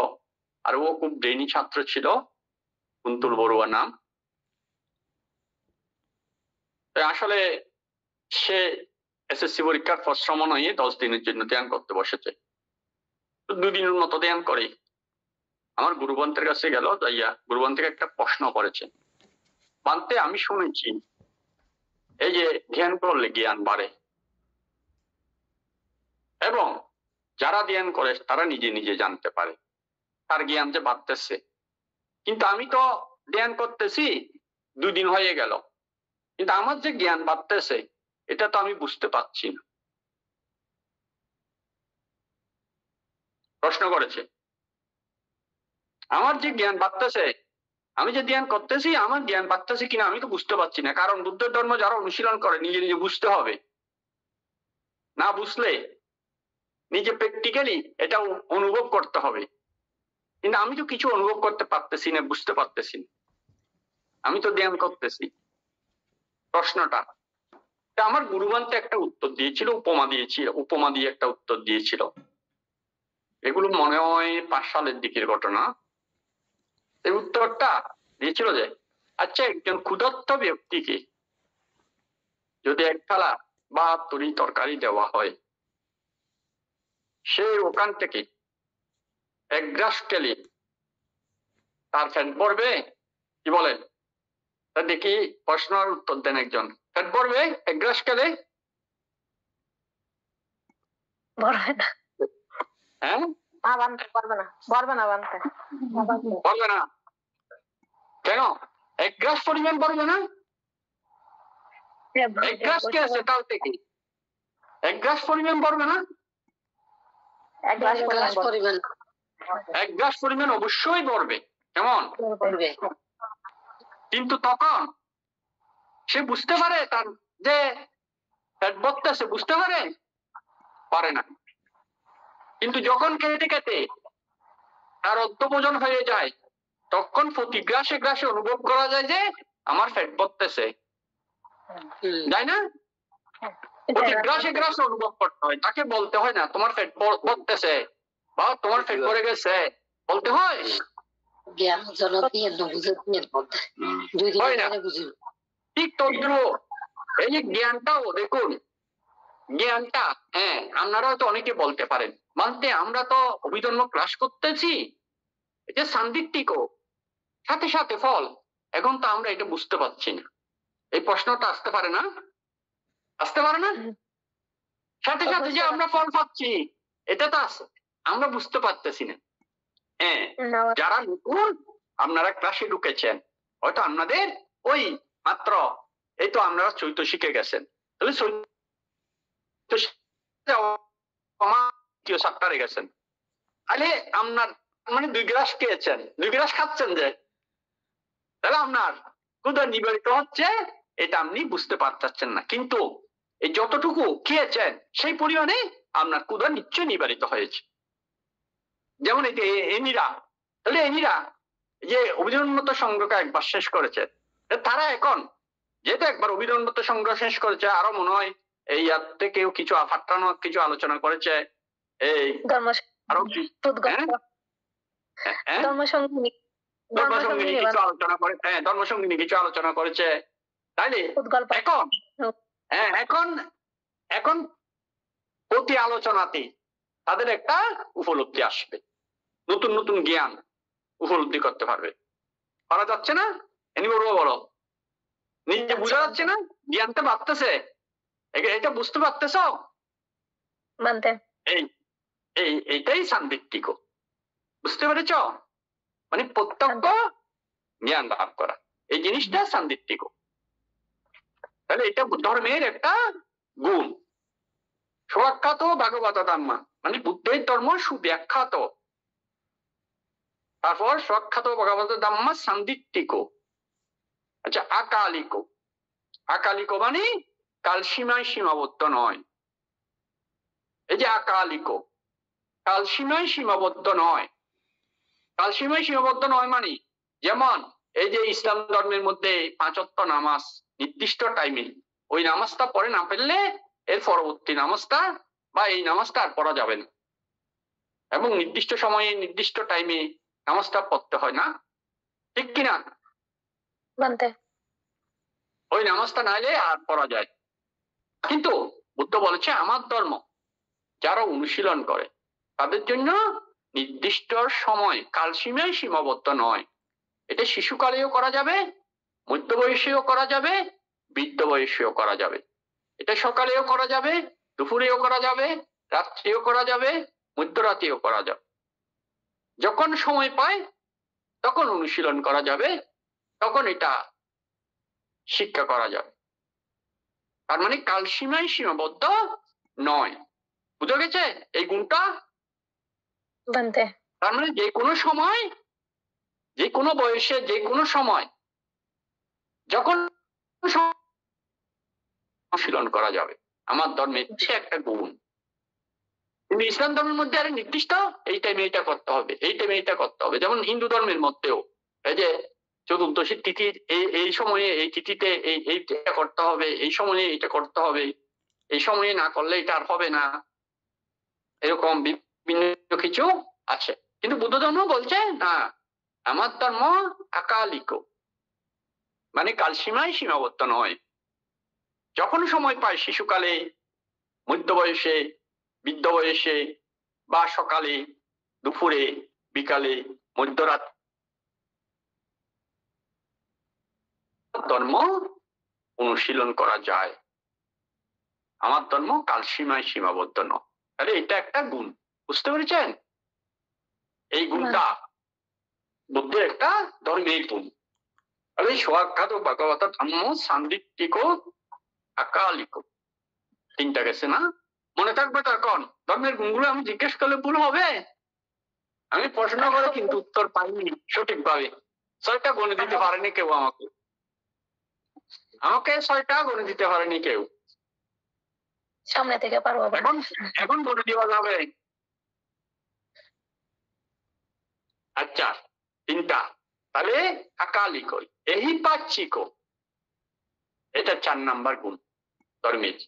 আর ও খুব ব্রেনি ছাত্র ছিল, কুন্তুল বড়ুয়া নাম। আসলে সে এসএসসি পরীক্ষার পরিশ্রম নয় 10 দিনের জন্য ধ্যান করতে বসেছে। 2 দিনের মতো ধ্যান করে আমার গুরুবন্তের কাছে গেল, যাইয়া গুরুবন্ত থেকে একটা প্রশ্ন করেছে। বান্তে, আমি শুনেছি এই যে ধ্যান করলে জ্ঞান বাড়ে, এবং যারা ধ্যান করে তারা নিজে নিজে জানতে পারে তার জ্ঞান যে বাড়তেছে, কিন্তু আমি তো ধ্যান করতেছি 2 দিন হয়ে গেল, কিন্তু আমার যে জ্ঞান বাড়তেছে এটা তো আমি বুঝতে পারছি না। প্রশ্ন করেছে, আমার যে জ্ঞান বাড়তেছে, আমি যে ধ্যান করতেছি, আমার জ্ঞান বাড়তেছে কিনা আমি তো বুঝতে পারছি না। কারণ বুদ্ধ ধর্ম যারা অনুশীলন করে নিজে নিজে বুঝতে হবে, না বুঝলে নিজে প্র্যাকটিক্যালি এটা অনুভব করতে হবে। কিন্তু আমি তো কিছু অনুভব করতে পারতেছি না, বুঝতে পারতেছি না, আমি তো ধ্যান করতেছি। প্রশ্নটা আমার গুরুবান্তে একটা উত্তর দিয়েছিল, উপমা দিয়ে একটা উত্তর দিয়েছিল। এগুলো মনে হয় 5 সালের দিকের ঘটনা। এই উত্তরটা দিয়েছিল যে, আচ্ছা, একজন ক্ষুধার্ত ব্যক্তিকে যদি 1 থালা বা তরকারি দেওয়া হয়, সে ওখান থেকে 1 গ্রাস খেলে তার পেট ভরবে? কি বলেন? তা দেখি, প্রশ্নের উত্তর দেন একজন। পেট ভরবে 1 গ্রাস খেলে? হ্যাঁ, ভরবে না। কেন? 1 গ্রাস পরিমাণ ভরবে না? 1 গ্রাস কে আছে তাও থেকে 1 গ্রাস পরিমাণ ভরবে না? 1 গ্রাস পরিমাণ অবশ্যই ভরবে। কেমন? কিন্তু তখন সে বুঝতে পারে তার যে পেট ভরতেছে, বুঝতে পারে না। কিন্তু যখন খেতে খেতে তার অর্ধভোজন হয়ে যায়, তখন প্রতি গ্রাসে গ্রাসে অনুভব করা যায় যে আমার পেট ভরতেছে। যাই না? অতি গ্রাসে গ্রাসে অনুভব করতে হয়, তাকে বলতে হয় না তোমার পেট ভরতেছে বা তোমার পেট ভরে গেছে, বলতে হয় ঠিক তদ্রুপ এই যে জ্ঞানটাও দেখুন, জ্ঞানটা হ্যাঁ আপনারা হয়তো অনেকে বলতে পারেন মানতে আমরা তো অভিধর্ম ক্লাস করতেছি, এই যে সান্দিটিকও সাথে সাথে ফল, এখন তো আমরা এটা বুঝতে পারছি না। এই প্রশ্নটা আসতে পারে না? আসতে পারে না? সাথে সাথে যে আমরা ফল পাচ্ছি এটা তো আছে, আমরা বুঝতে পারতেছি না। হ্যাঁ, যারা নতুন আপনারা ক্লাসে ঢুকেছেন হয়তো আপনাদের ওই মাত্র এই তো আপনারা চৈত শিখে গেছেন, তাহলে সাতটারে গেছেন, তাহলে আপনার মানে 2 গ্লাস খেয়েছেন, 2 গ্লাস খাচ্ছেন যে, তাহলে আপনার ক্ষুধা নিবারিত হচ্ছে এটা আপনি বুঝতে পারতেছেন না, কিন্তু এই যতটুকু খেয়েছেন সেই পরিমাণে আপনার ক্ষুধা নিশ্চয় নিবারিত হয়েছে। যেমন এই যে এনিরা, তাহলে এনিরা যে অভিধর্মত সংগ্রহ একবার শেষ করেছে, তারা এখন যেহেতু একবার অভিধর্মত সংগ্রহ শেষ করেছে, আরো মনে হয় এই ইয়ার থেকেও কিছু ফাটানো কিছু আলোচনা করেছে, এই আরো ধর্মসঙ্গিনী কিছু আলোচনা করে, হ্যাঁ ধর্মসঙ্গিনী কিছু আলোচনা করেছে, তাইলে এখন হ্যাঁ এখন প্রতি আলোচনাতে তাদের একটা উপলব্ধি আসবে, নতুন নতুন জ্ঞান উপলব্ধি করতে পারবে। পারা যাচ্ছে না? এনি বলবো বলো, নিজে বোঝা যাচ্ছে না? জ্ঞানটা বাড়তেছে, এটা বুঝতে পারতেছ? এইটাই সান্দিটিক, বুঝতে পেরেছ? মানে প্রত্যক্ষ জ্ঞান লাভ করা, এই জিনিসটা সান্দিটিক। তাহলে এটা ধর্মের একটা গুণ। সুব্যাখ্যাত ভাগবত ধর্মা মানে বুদ্ধের ধর্ম সুব্যাখ্যাত, তারপর সুব্যাখ্যাত ভাগবত ধর্মা সান্দিটিক। আচ্ছা, আকালিক, আকালিক মানে কালসীমায় সীমাবদ্ধ নয়। এই যে আকালিক, কালসীমায় সীমাবদ্ধ নয়, কালসীমায় সীমাবদ্ধ নয় মানে যেমন এই যে ইসলাম ধর্মের মধ্যে 5 ওয়াক্ত নামাজ নির্দিষ্ট টাইমে, ওই নামাজটা পরে না ফেললে এর পরবর্তী নামাজটা বা এই নামাজটা আর পড়া যাবে না, এবং নির্দিষ্ট সময়ে নির্দিষ্ট টাইমে নামাজটা পড়তে হয় না, ঠিক কিনা? ওই নামাজটা নাইলে আর পড়া যায়। কিন্তু বুদ্ধ বলেছে আমার ধর্ম যারা অনুশীলন করে তাদের জন্য নির্দিষ্ট সময় কালসীমায় সীমাবদ্ধ নয়। এটা শিশুকালেও করা যাবে, মধ্য বয়সেও করা যাবে, বৃদ্ধ বয়সেও করা যাবে। এটা সকালেও করা যাবে, দুপুরেও করা যাবে, রাত্রেও করা যাবে, মধ্যরাতেও করা যাবে। যখন সময় পায় তখন অনুশীলন করা যাবে, তখন এটা শিক্ষা করা যাবে। তার মানে কালসীমায় সীমাবদ্ধ নয়। বুঝা গেছে এই গুণটা? তার মানে যে কোনো সময়, যে কোনো বয়সে, যে কোনো সময় যখন অনুশীলন করা যাবে, আমার ধর্মের একটা গুণ। কিন্তু ইসলাম ধর্মের মধ্যে আরে নির্দিষ্ট এই টাইমে এটা করতে হবে, এই টাইমে এটা করতে হবে। যেমন হিন্দু ধর্মের মধ্যেও এই যে চতুর্দশী তিথির এই সময়ে এই তিথিতে এইটা করতে হবে, এই সময়ে এটা করতে হবে, এই সময়ে না করলে এটা আর হবে না, এরকম বিভিন্ন কিছু আছে। কিন্তু বুদ্ধ ধর্ম বলছে না, আমার ধর্ম আকালিক মানে কালসীমায় সীমাবদ্ধ নয়। যখন সময় পায়, শিশুকালে, মধ্য বয়সে, বৃদ্ধ বয়সে, বা সকালে, দুপুরে, বিকালে, মধ্যরাত, ধর্ম অনুশীলন করা যায়। আমার ধর্ম কালসীমায় সীমাবদ্ধ নয়। তাহলে এটা একটা গুণ, বুঝতে পেরেছেন? এই গুণটা বুদ্ধের একটা ধর্মের গুণ। তাহলে সুব্যাখ্যাত ভাগবত ধর্ম সান্দিটিক আকালিক, 3টা গেছে না? মনে থাকবে তো? এখন ধর্মের গুণগুলো আমি জিজ্ঞেস করলে ভুল হবে? আমি প্রশ্ন করে কিন্তু উত্তর পাইনি সঠিকভাবে। 6টা গণে দিতে পারেনি কেউ আমাকে, 6টা গণে দিতে পারেনি কেউ। সামনে থেকে পারবো। এখন গণে দেওয়া যাবে। আচ্ছা, 3টা। তাহলে আকালিক, এহি পাচ্ছিক, এটা 4 নাম্বার গুণ ধর্মের।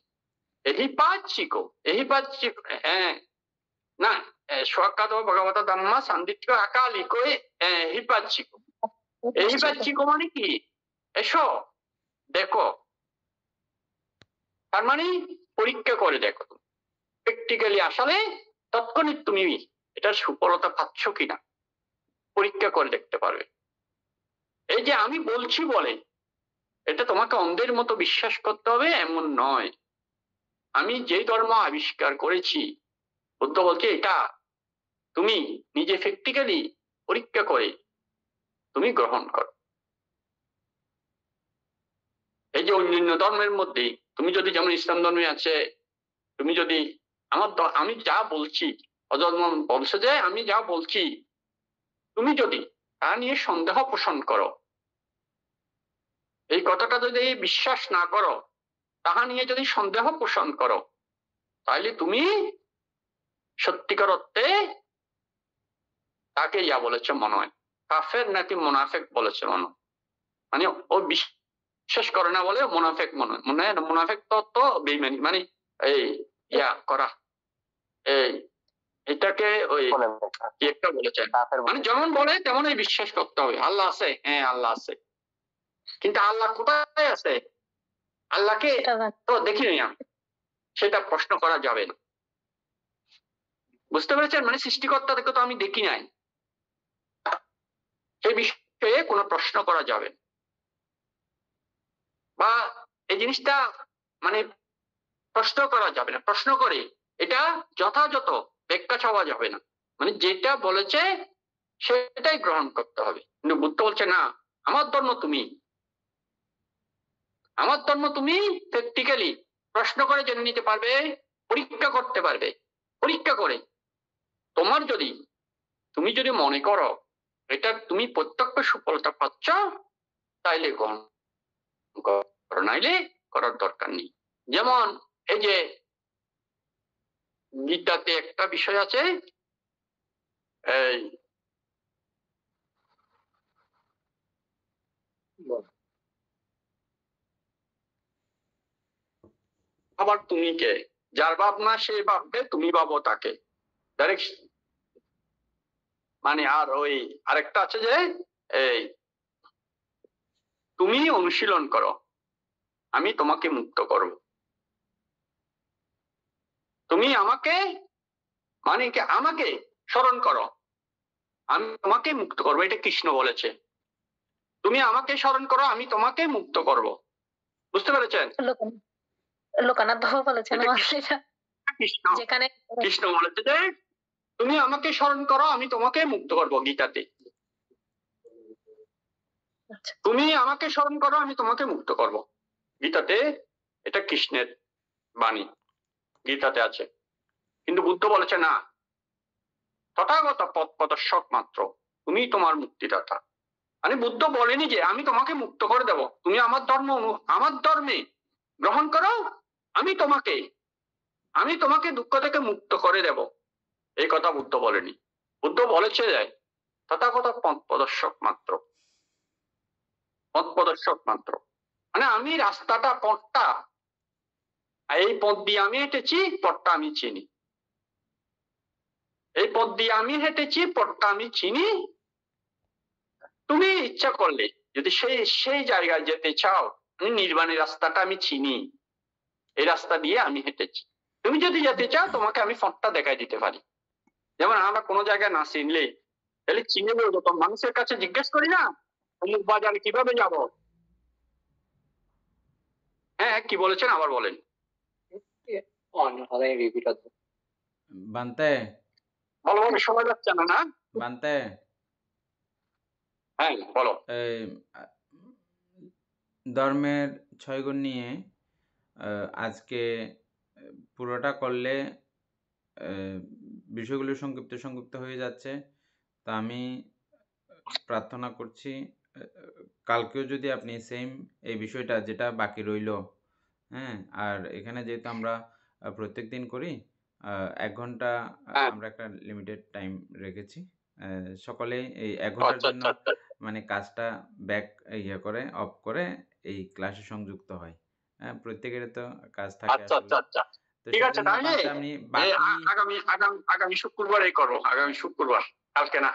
ehipachico হ্যাঁ না swakato bhagavata dhamma sandityo akaliko ehipachico মানে কি? এসো দেখো, তার মানে পরীক্ষা করে দেখো, প্র্যাকটিক্যালি আসলে তৎক্ষণিক তুমি এটার সুফলতা পাচ্ছ কিনা পরীক্ষা করে দেখতে পারবে। এই যে আমি বলছি বলে এটা তোমাকে অন্ধের মতো বিশ্বাস করতে হবে এমন নয়। আমি যে ধর্ম আবিষ্কার করেছি, বুদ্ধ বলছে এটা তুমি নিজে প্র্যাকটিক্যালি পরীক্ষা করে তুমি গ্রহণ করো। এই যে অন্যান্য ধর্মের মধ্যে তুমি যদি যেমন ইসলাম ধর্মে আছে, তুমি যদি আমি যা বলছি, হযরত মুহাম্মদ বলছে যে আমি যা বলছি তুমি যদি তা নিয়ে সন্দেহ পোষণ করো, এই কথাটা যদি বিশ্বাস না করো, তাহা নিয়ে যদি সন্দেহ পোষণ করো, তাহলে তুমি সত্যিকার অর্থে তাকে ইয়া বলেছে মনে হয়, কাফের নাকি মুনাফিক বলেছে মনে হয়। মানে ও বিশ্বাস করে না বলে মুনাফিক মনে হয়। মুনাফিক তো বেঈমানি, মানে এই ইয়া করা, এটাকে ওই কি একটা বলেছেন, মানে যেমন বলে তেমনই বিশ্বাস করতে হবে। আল্লাহ আছে, হ্যাঁ আল্লাহ আছে, কিন্তু আল্লাহ কোথায় আছে, আল্লাহকে তো দেখিনি আমি, সেটা প্রশ্ন করা যাবে না। বুঝতে পেরেছেন? মানে সৃষ্টিকর্তাকে তো আমি দেখি নাই, সেই বিষয়ে কোনো প্রশ্ন করা যাবে না। বা এই জিনিসটা মানে প্রশ্ন করা যাবে না, প্রশ্ন করে এটা যথাযথ ব্যাখ্যা চাওয়া যাবে না, মানে যেটা বলেছে সেটাই গ্রহণ করতে হবে। কিন্তু বুদ্ধ বলছে না, আমার ধর্ম তুমি প্র্যাকটিক্যালি প্রশ্ন করে জেনে নিতে পারবে, পরীক্ষা করতে পারবে। পরীক্ষা করে তুমি যদি মনে করো এটা তুমি প্রত্যক্ষ সুফলতা পাচ্ছ, তাইলে গ্রহণ করো, নাইলে করার দরকার নেই। যেমন এই যে গীতাতে একটা বিষয় আছে, এই আবার তুমি কে, যার ভাবনা সে ভাববে, তুমি ভাবো তাকে, ডাইরেক্ট। মানে আর ওই আরেকটা আছে যে এই তুমি অনুশীলন করো, আমি তোমাকে মুক্ত করব। তুমি আমাকে মানে কি আমাকে স্মরণ করো, আমি তোমাকে মুক্ত করবো, এটা কৃষ্ণ বলেছে। তুমি আমাকে স্মরণ করো, আমি তোমাকে মুক্ত করব। বুঝতে পেরেছেন? লোকনাথ বাবা বলেছেন যেখানে কৃষ্ণ বলেছে যে তুমি আমাকে স্মরণ করো, আমি তোমাকে মুক্ত করব। গীতাতে তুমি আমাকে স্মরণ করো, আমি তোমাকে মুক্ত করব। গীতাতে এটা কৃষ্ণের বাণী, গীতাতে আছে। কিন্তু বুদ্ধ বলেছে না, তথাগত পথ প্রদর্শক মাত্র, তুমি তোমার মুক্তিদাতা। মানে বুদ্ধ বলেনি যে আমি তোমাকে মুক্ত করে দেব, তুমি আমার ধর্মে গ্রহণ করো, আমি তোমাকে দুঃখ থেকে মুক্ত করে দেব, এই কথা বুদ্ধ বলেনি। বুদ্ধ বলেছে যে তথাগত পথ প্রদর্শক মাত্র, মানে আমি রাস্তাটা, পথটা, এই পথ দিয়ে আমি হেঁটেছি, পথটা আমি চিনি, এই পথ দিয়ে আমি হেঁটেছি, পথটা আমি চিনি। তুমি ইচ্ছা করলে যদি সেই জায়গায় যেতে চাও, নির্বাণের রাস্তাটা আমি চিনি, এই রাস্তা দিয়ে আমি হেঁটেছি। তুমি যদি যেতে চাও, তোমাকে আমি পথটা দেখাই দিতে পারি। যেমন আমরা কোনো জায়গায় না চিনলে তাহলে চিনে বলবো, তো মানুষের কাছে জিজ্ঞেস করি না অমুক বাজারে কিভাবে যাব। হ্যাঁ কি বলেছেন আবার বলেন। বান্তে ভালোভাবে শোনা যাচ্ছে না। বান্তে হ্যাঁ বলো। ধর্মের 6 গুণ নিয়ে আজকে পুরোটা করলে বিষয়গুলো সংক্ষিপ্ত হয়ে যাচ্ছে। তো আমি প্রার্থনা করছি কালকেও যদি আপনি সেম এই বিষয়টা যেটা বাকি রইল, হ্যাঁ, আর এখানে যেহেতু আমরা প্রত্যেক দিন করি 1 ঘন্টা, আমরা একটা লিমিটেড টাইম রেখেছি। সকলে এই 1 ঘন্টার জন্য মানে কাজটা ব্যাক অফ করে এই ক্লাসে সংযুক্ত হয়। হ্যাঁ, প্রত্যেকের তো কাজ থাকে আচ্ছা আসলে। আচ্ছা আচ্ছা তো ঠিক আছে, সেজন্য তাহলে পাঁচটা আপনি বাকি আগামী শুক্রবারে করো, আগামী শুক্রবার, কালকে না,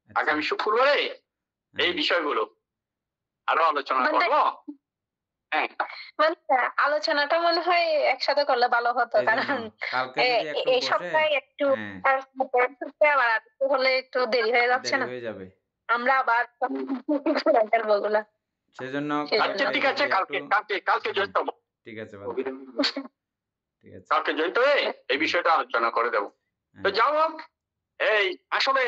আচ্ছা, আগামী শুক্রবারে এই হ্যাঁ, বিষয়গুলো আরো আলোচনা মানে করবো। হ্যাঁ মানে আলোচনাটা মনে হয় একসাথে করলে ভালো হতো, এই কারণ জন্য কালকে এ- যদি একটু এই বসে, সপ্তাহে একটু হ্যাঁ, আর পরের সপ্তাহে আবার আরেকটু হলে একটু দেরি হয়ে যাচ্ছে দেরি না, হয়ে যাবে। আমরা আবার ফেলবো ওগুলা। সেজন্য সেজন্য। আচ্ছা কালকে ঠিক আছে, যদি কালকে একটু, কালকে কালকে হ্যাঁ, জয়েন হবো, ঠিক আছে বান্ধব, ঠিক আছে, কালকে জয়েন হয়ে এই বিষয়টা আলোচনা করে দেবো। তো হ্যাঁ, যাও হোক, এই আসলে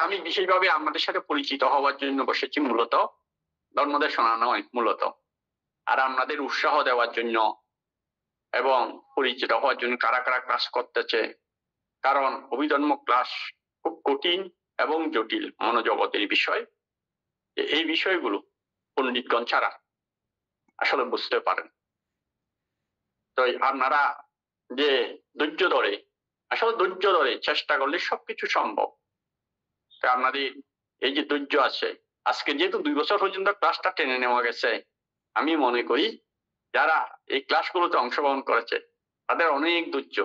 আমি বিশেষভাবে আপনাদের সাথে পরিচিত হওয়ার জন্য বসেছি, মূলত ধর্মদেশনা নয় মূলত, আর আপনাদের উৎসাহ দেওয়ার জন্য এবং পরিচিত হওয়ার জন্য কারা কারা ক্লাস করতেছে। কারণ অভিধর্ম ক্লাস খুব কঠিন এবং জটিল মনোজগতের বিষয়। এই বিষয়গুলো পণ্ডিতগণ ছাড়া আসলে বুঝতে পারেন। তো আপনারা যে ধৈর্য ধরে, আসলে ধৈর্য ধরে চেষ্টা করলে সবকিছু সম্ভব। তো আপনাদের এই যে ধৈর্য আছে, আজকে যেহেতু 2 বছর পর্যন্ত ক্লাসটা টেনে নেওয়া গেছে, আমি মনে করি যারা এই ক্লাসগুলোতে অংশগ্রহণ করেছে তাদের অনেক ধৈর্য।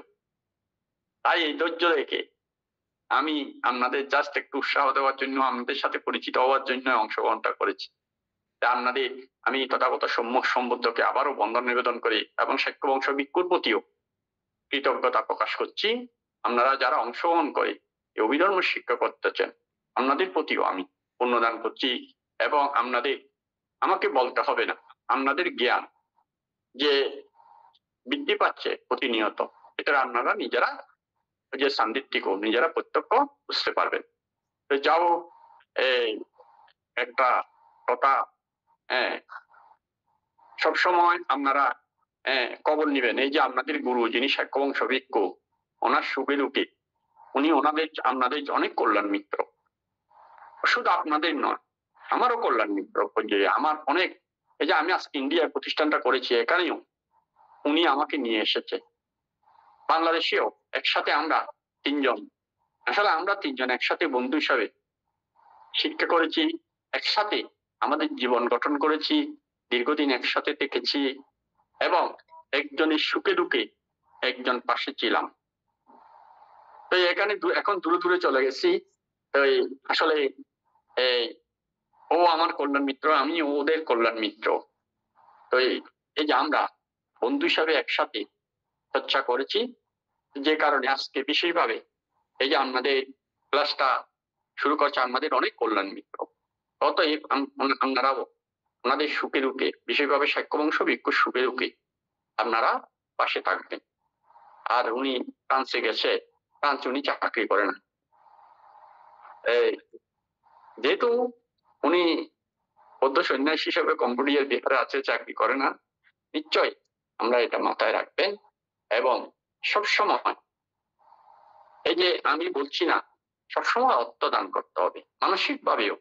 তাই এই ধৈর্য রেখে আমি আপনাদের জাস্ট একটু উৎসাহ দেওয়ার জন্য, আপনাদের সাথে পরিচিত হওয়ার জন্য অংশগ্রহণটা করেছি। আপনাদের আমি তথাগত সম্যক সম্বুদ্ধকে আবারও বন্দন নিবেদন করি এবং সাক্ষ্য বংশ ভিক্ষুর প্রতিও কৃতজ্ঞতা প্রকাশ করছি। আপনারা যারা অংশগ্রহণ করে এই অভিধর্ম শিক্ষা করতেছেন, আপনাদের প্রতিও আমি পুণ্যদান করছি। এবং আমাকে বলতে হবে না, আপনাদের জ্ঞান যে বৃদ্ধি পাচ্ছে প্রতিনিয়ত, এটা আপনারা নিজেরা যে সান্দিটিক নিজেরা প্রত্যক্ষ বুঝতে পারবেন। তো যাও, একটা কথা, সবসময় আপনারা কবর নিবেন। এই যে আপনাদের গুরু যিনি সাক্ষ্য বংশ ভিক্ষু, ওনার সুখে দুঃখে উনি আপনাদের অনেক কল্যাণ মিত্র। শুধু আপনাদের নয়, আমারও কল্যাণ মিত্র। যে আমার অনেক, এই যে আমি আজকে ইন্ডিয়ার প্রতিষ্ঠানটা করেছি, এখানেও উনি আমাকে নিয়ে এসেছে। বাংলাদেশেও একসাথে আমরা 3 জন, আসলে আমরা 3 জন একসাথে বন্ধু হিসাবে শিক্ষা করেছি, একসাথে আমাদের জীবন গঠন করেছি, দীর্ঘদিন একসাথে থেকেছি এবং একজনের সুখে দুঃখে একজন পাশে ছিলাম। তো এখানে এখন দূরে দূরে চলে গেছি। তো আসলে ও আমার কল্যাণ মিত্র, আমি ওদের কল্যাণ মিত্র। তো এই যে আমরা বন্ধু হিসাবে একসাথে চর্চা করেছি, যে কারণে আজকে বিশেষভাবে এই যে আমাদের ক্লাসটা শুরু করছে, আমাদের অনেক কল্যাণ মিত্র। অতএব আপনারাও ওনাদের সুখে দুঃখে, বিশেষভাবে সাক্ষ্য বংশ ভিক্ষুর সুখে দুঃখে আপনারা পাশে থাকবেন। আর উনি ফ্রান্সে গেছে, ফ্রান্সে উনি চাকরি করে না, যেহেতু উনি বৌদ্ধ সন্ন্যাসী হিসেবে কম্বোডিয়ার বিহারে আছে, চাকরি করে না। নিশ্চয় আমরা এটা মাথায় রাখবেন এবং সবসময় এই যে আমি বলছি না, সবসময় অর্থ দান করতে হবে, মানসিক ভাবেও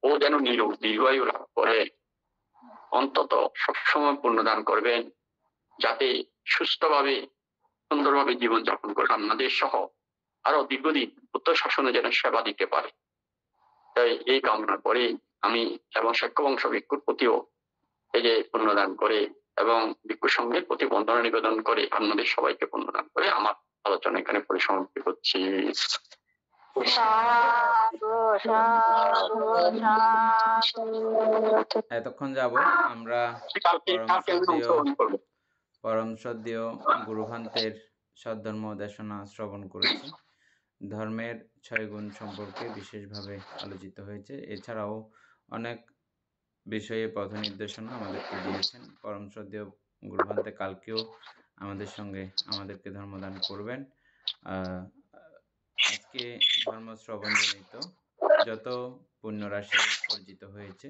ও যেন দীর্ঘায়ু লাভ করে। অন্তত সবসময় পুণ্যদান করবেন, যাতে সুস্থভাবে সুন্দরভাবে জীবনযাপন করে আপনাদের সহ আরো দীর্ঘদিন বুদ্ধ শাসনে যেন সেবা দিতে পারে। তাই এই কামনা করে আমি এবং সাক্ষ্য বংশ ভিক্ষুর প্রতিও এই যে পুণ্যদান করে এবং ভিক্ষু সঙ্গের প্রতি বন্দনা নিবেদন করে আপনাদের সবাইকে পুণ্যদান করে আমার আলোচনা এখানে পরিসমাপ্তি করছি। এতক্ষণ যাব আমরা পরম শ্রদ্ধেয় গুরুভান্তের সদ্ধর্ম দেশনা শ্রবণ করেছি। ধর্মের 6 গুণ সম্পর্কে বিশেষভাবে আলোচিত হয়েছে। এছাড়াও অনেক বিষয়ে পথ নির্দেশনা আমাদেরকে দিয়েছেন। পরম শ্রদ্ধেয় গুরুভান্তে কালকেও আমাদেরকে ধর্মদান করবেন। আজকে ধর্ম শ্রবণজনিত যত পুণ্যরাশি অর্জিত হয়েছে,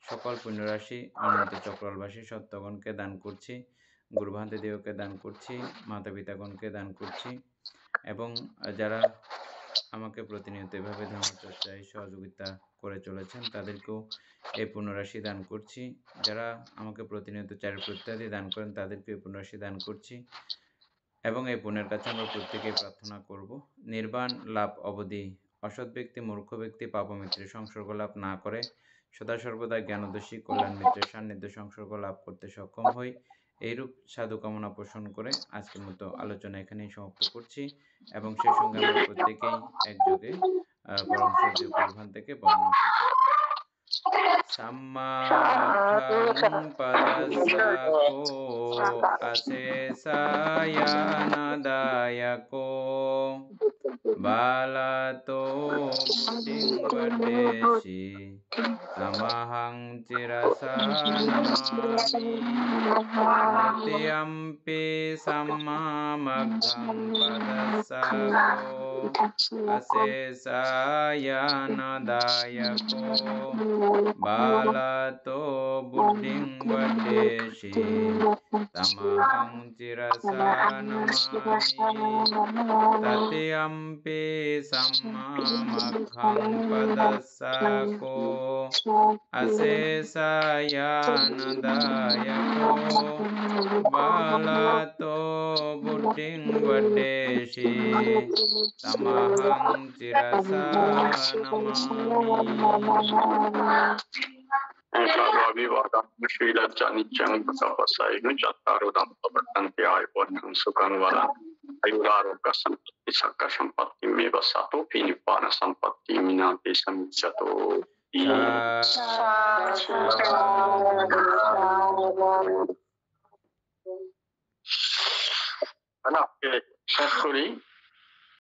সকল পুণ্যরাশি অনন্ত চক্রবাসী সত্যগণকে দান করছি, গুরুভান্তে দেবকে দান করছি, মাতা পিতাগণকে দান করছি এবং যারা আমাকে প্রতিনিয়ত এভাবে ধর্মচর্চায় সহযোগিতা করে চলেছেন তাদেরকেও এই পুণ্যরাশি দান করছি। যারা আমাকে প্রতিনিয়ত চারিত্র ইত্যাদি দান করেন তাদেরকে এই পুণ্যরাশি দান করছি এবং এই পুণ্যের কাছে আমরা প্রত্যেকেই প্রার্থনা করব নির্বাণ লাভ অবধি অসৎ ব্যক্তি, মূর্খ ব্যক্তি, পাপমিত্রের সংসর্গ লাভ না করে সদা সর্বদা জ্ঞানোদশী কল্যাণ মিত্রের সান্নিধ্য সংসর্গ লাভ করতে সক্ষম হই, এইরূপ সাধু কামনা পোষণ করে আজকের মতো আলোচনা এখানেই সমাপ্ত করছি এবং সেই সঙ্গে আমরা প্রত্যেকেই একযোগে পরম শ্রদ্ধেয় গুরুভান থেকে বর্ণনা করব। সাম্মাখাং পদসাকো অশেষায়ানাদায়কো বালাতো বুদ্ধিং বদেশি তমহং চিরসা নমামি নৃত্যম্পি সাম্মামগ্ধং পদসাকো অশেষায়ানাদায়কো বালাতো বুদ্ধিং বদেশি তমহং চিরসা নমামি তত্যম্পি সাম্মামগ্ধং পদসাকো অশেষায়ানাদায়কো বালাতো বুদ্ধিং বদেশি তমহং চিরসা নমামি। সুখং বলা আয়ুরারোগ্য সম্পত্তি সাক্কা সম্পত্তি মেব সাতোপি নিব্বান সম্পত্তি মিনাতি সমিচ্যতো। শেষ করি।